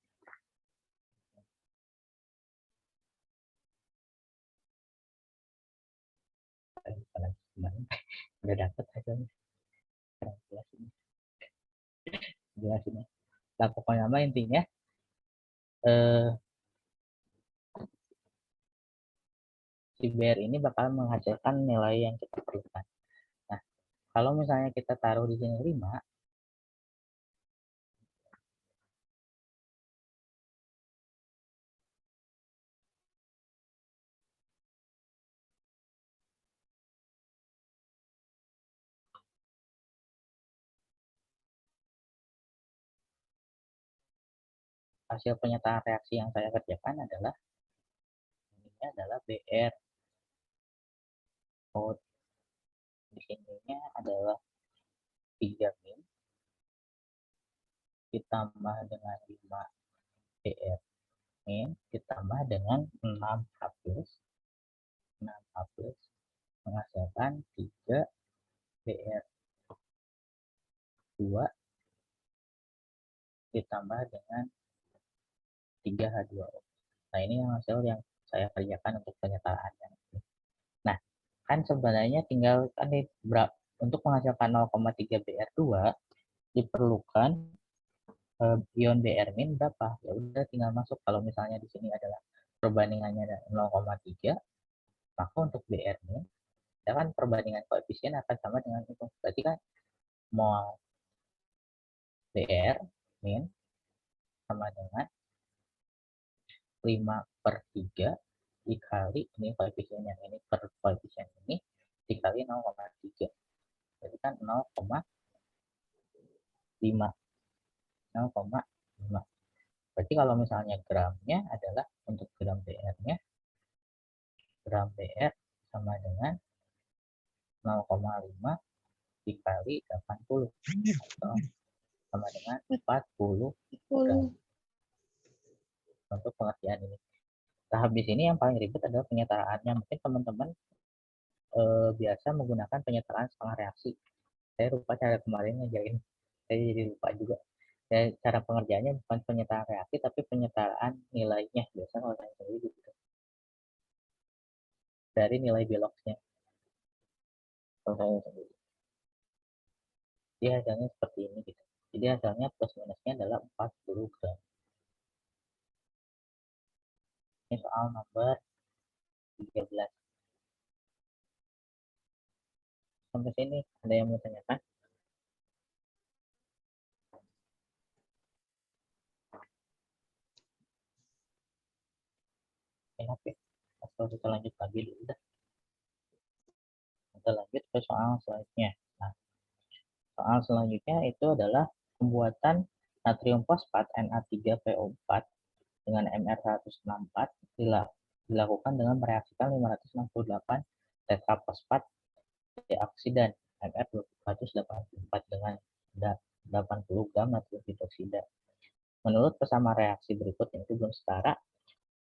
Udah dapat hasilnya. Jelasin ya. Nah, pokoknya nama intinya si BR ini bakal menghasilkan nilai yang kita perlukan. Nah, kalau misalnya kita taruh di sini 5, hasil pernyataan reaksi yang saya kerjakan adalah ini adalah BR. Oh, di sininya adalah 3 min ditambah dengan 5 BR min ditambah dengan 6H plus menghasilkan 3 BR 2 ditambah dengan 3H2O. Nah, ini yang hasil yang saya kerjakan untuk penyetaannya. Nah, kan sebenarnya tinggal kan untuk menghasilkan 0,3 BR2 diperlukan ion Br min berapa? Ya udah tinggal masuk. Kalau misalnya di sini adalah perbandingannya ada 0,3, maka untuk Br min, ya kan perbandingan koefisien akan sama dengan itu. Berarti kan mol Br min sama dengan 5/3 dikali ini koefisien yang ini per koefisien ini dikali 0,3. Jadi kan 0,5. 0,5. Berarti kalau misalnya gramnya adalah untuk gram BR-nya, gram BR sama dengan 0,5 dikali 80 atau sama dengan 40 gram. Untuk pengertian ini. Tahap di sini yang paling ribet adalah penyetaraannya. Mungkin teman-teman biasa menggunakan penyetaraan setengah reaksi. Saya lupa cara kemarin ngerjain. Saya jadi lupa juga. Dan cara pengerjaannya bukan penyetaraan reaksi, tapi penyetaraan nilainya. Biasa kalau saya sendiri gitu. Dari nilai Beloxnya. Kalau saya sendiri. Jadi hasilnya seperti ini gitu. Jadi hasilnya plus minusnya adalah 40 gram. Ini soal nomor 13. Sampai sini ada yang mau tanyakan? Enak ya. Atau kita lanjut lagi dulu dah. Kita lanjut ke soal selanjutnya. Nah, soal selanjutnya itu adalah pembuatan natrium fosfat Na3PO4 dengan Mr164 dilakukan dengan mereaksikan 568 tetrafosfat deoksida Mr284 dengan 80 gram natrium hidroksida. Menurut pesamaan reaksi berikut yang itu belum setara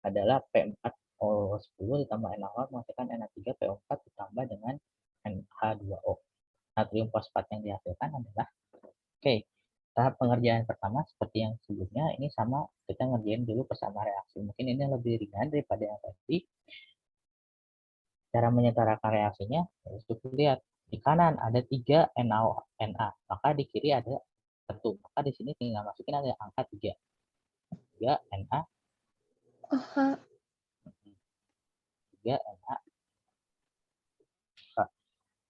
adalah P4O10 ditambah NaOH menghasilkan Na3PO4 ditambah dengan NH2O. Natrium fosfat yang dihasilkan adalah tahap pengerjaan pertama seperti yang sebelumnya ini sama, kita ngerjain dulu persamaan reaksi. Mungkin ini lebih ringan daripada yang tadi. Cara menyetarakan reaksinya harus lihat di kanan ada 3 Na, maka di kiri ada 1. Maka di sini tinggal masukin ada angka 3. 3 Na, 3 Na.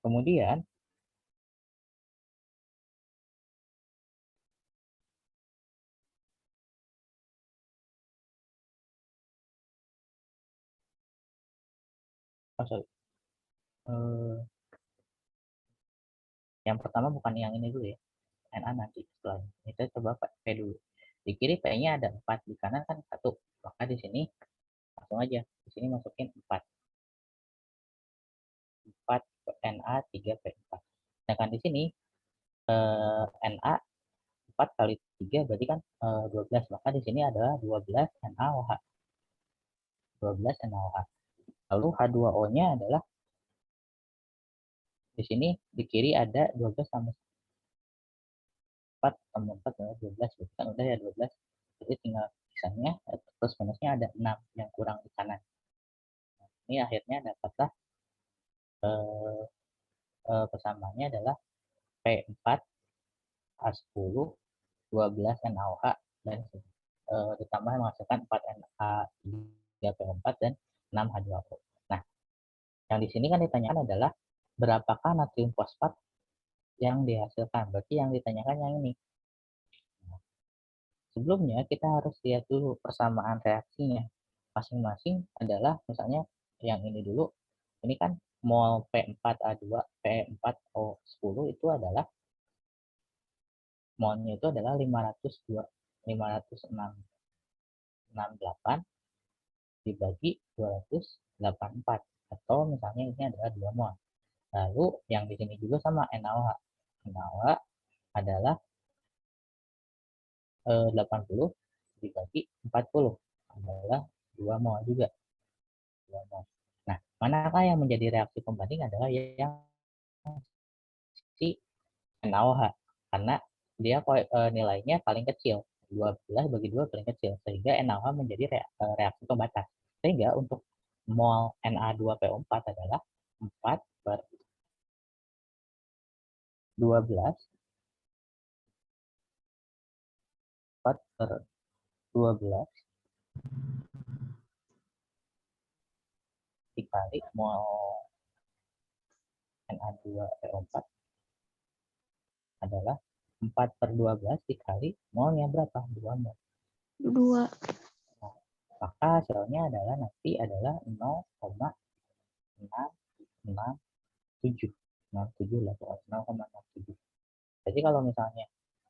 Kemudian yang pertama bukan yang ini dulu ya, Na nanti setelahnya. Kita coba P dulu. Di kiri P-nya ada 4, di kanan kan 1. Maka di sini langsung aja, di sini masukin 4. 4 Na3P4. Sedangkan di sini Na 4 kali 3 berarti kan 12. Maka di sini adalah 12 NaOH. 12 NaOH. Lalu H2O-nya adalah di sini di kiri ada 12 tambah 4 tambah 4 adalah 12. Berarti kan udah ya 12. Jadi tinggal sisanya plus minusnya ada 6 yang kurang di kanan. Nah, ini akhirnya dapatlah persamaannya adalah P4 H10 12 NaOH dan ditambah menghasilkan 4 Na3PO4 dan 6 H2O. Nah, yang di sini kan ditanyakan adalah berapakah natrium fosfat yang dihasilkan. Berarti yang ditanyakan yang ini. Nah, sebelumnya kita harus lihat dulu persamaan reaksinya. Masing-masing adalah misalnya yang ini dulu. Ini kan mol P4A2, P4O10 itu adalah molnya itu adalah 568 dibagi 284 atau misalnya ini adalah 2 mol. Lalu yang di sini juga sama NaOH. NaOH adalah 80 dibagi 40 adalah 2 mol juga. 2 mol. Nah, manakah yang menjadi reaksi pembanding adalah yang si NaOH karena dia nilainya paling kecil. 12 bagi 2 paling kecil sehingga NaOH menjadi reaksi pembatas. Sehingga untuk mol Na2PO4 adalah 4/12 4/12 dikali mol Na2PO4 adalah 4/12 dikali molnya berapa? 2 mol. 2. Maka hasilnya adalah nanti adalah 0,667. 0,7 lah, 0,67. Jadi kalau misalnya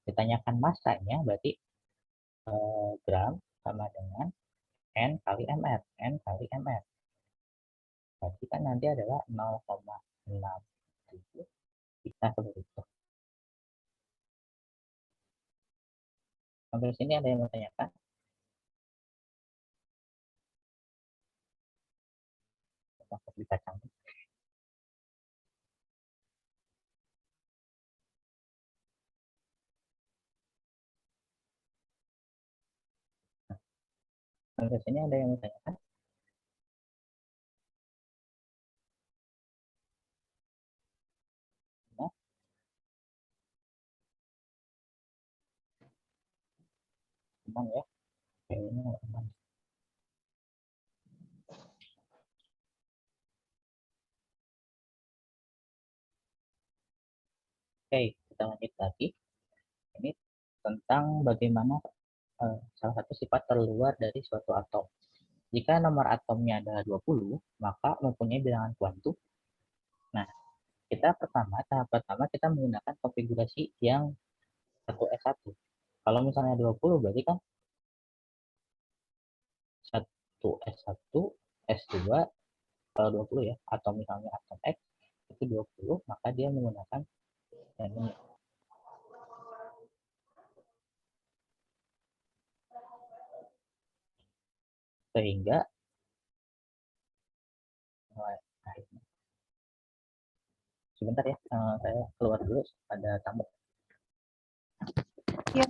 ditanyakan masanya, berarti gram sama dengan N kali MR. N kali MR. Berarti kan nanti adalah 0,67. Bisa seperti itu. Sampai sini ada yang mau tanyakan? Takut dikacang. Sampai sini ada yang mau tanyakan? Nah, aman ya? Kayaknya aman. Oke, kita lanjut lagi. Ini tentang bagaimana salah satu sifat terluar dari suatu atom. Jika nomor atomnya adalah 20, maka mempunyai bilangan kuantum. Nah, tahap pertama kita menggunakan konfigurasi yang 1s1. Kalau misalnya 20 berarti kan 1s1, s2, kalau 20 ya, atau misalnya atom X itu 20, maka dia menggunakan yang ini. Sehingga sebentar ya, saya keluar dulu, ada tamu. Ya.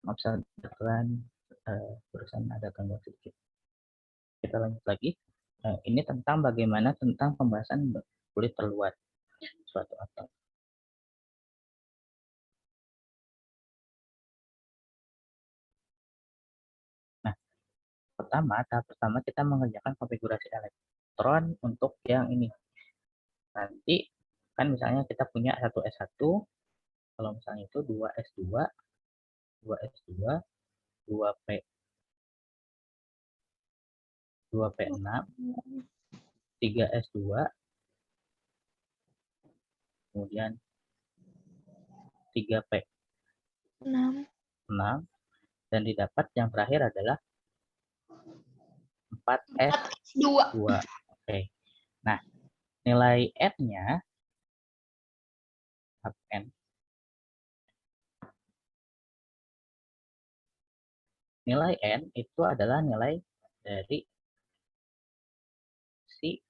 Maaf, kebetulan barusan ada gangguan sedikit. Kita lanjut lagi. Ini tentang bagaimana tentang pembahasan kulit terluar suatu atom. Nah, tahap pertama kita mengerjakan konfigurasi elektron untuk yang ini. Nanti kan misalnya kita punya 1s1, kalau misalnya itu 2s2, 2s2, 2p 2p6, 3s2, kemudian 3p 6, dan didapat yang terakhir adalah 4s2. Oke. Nah, nilai N-nya N. Nilai N itu adalah nilai dari si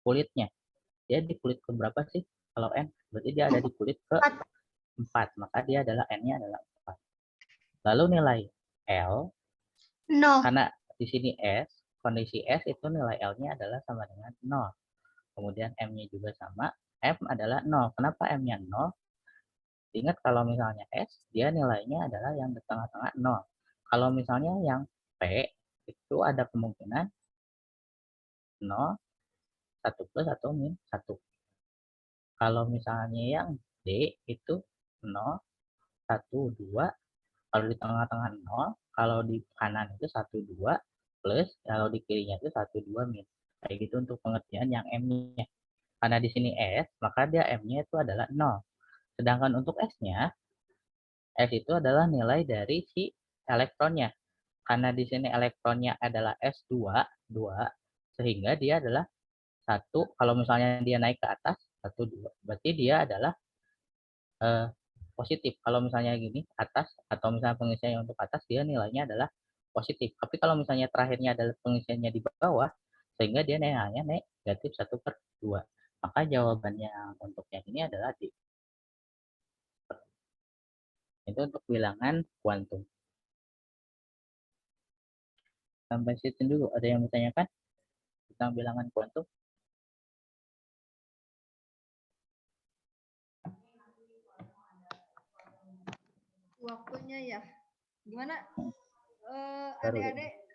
kulitnya. Dia di kulit ke berapa sih kalau N? Berarti dia ada di kulit ke 4, maka dia adalah N-nya adalah 4. Lalu nilai L, karena di sini S, kondisi S itu nilai L-nya adalah sama dengan 0. Kemudian M-nya juga sama, M adalah 0. Kenapa M-nya 0? Ingat kalau misalnya S, dia nilainya adalah yang di tengah-tengah 0. Kalau misalnya yang P, itu ada kemungkinan 0, 1 plus atau min 1. Kalau misalnya yang D itu 0, 1, 2. Kalau di tengah-tengah 0, kalau di kanan itu 1, 2, plus, kalau di kirinya itu 1, 2, min. Kayak gitu untuk pengertian yang M-nya. Karena di sini S, maka dia M-nya itu adalah 0. Sedangkan untuk S-nya, S itu adalah nilai dari si elektronnya. Karena di sini elektronnya adalah S2, 2, sehingga dia adalah 1, kalau misalnya dia naik ke atas, 1, 2, berarti dia adalah positif. Kalau misalnya gini, atas, atau misalnya pengisiannya untuk atas, dia nilainya adalah positif. Tapi kalau misalnya terakhirnya adalah pengisiannya di bawah, sehingga dia nilainya negatif 1/2. Maka jawabannya untuk yang ini adalah D. Itu untuk bilangan kuantum. Sampai situ dulu, ada yang bertanyakan tentang bilangan kuantum? Waktunya ya. Gimana Baru adik-adik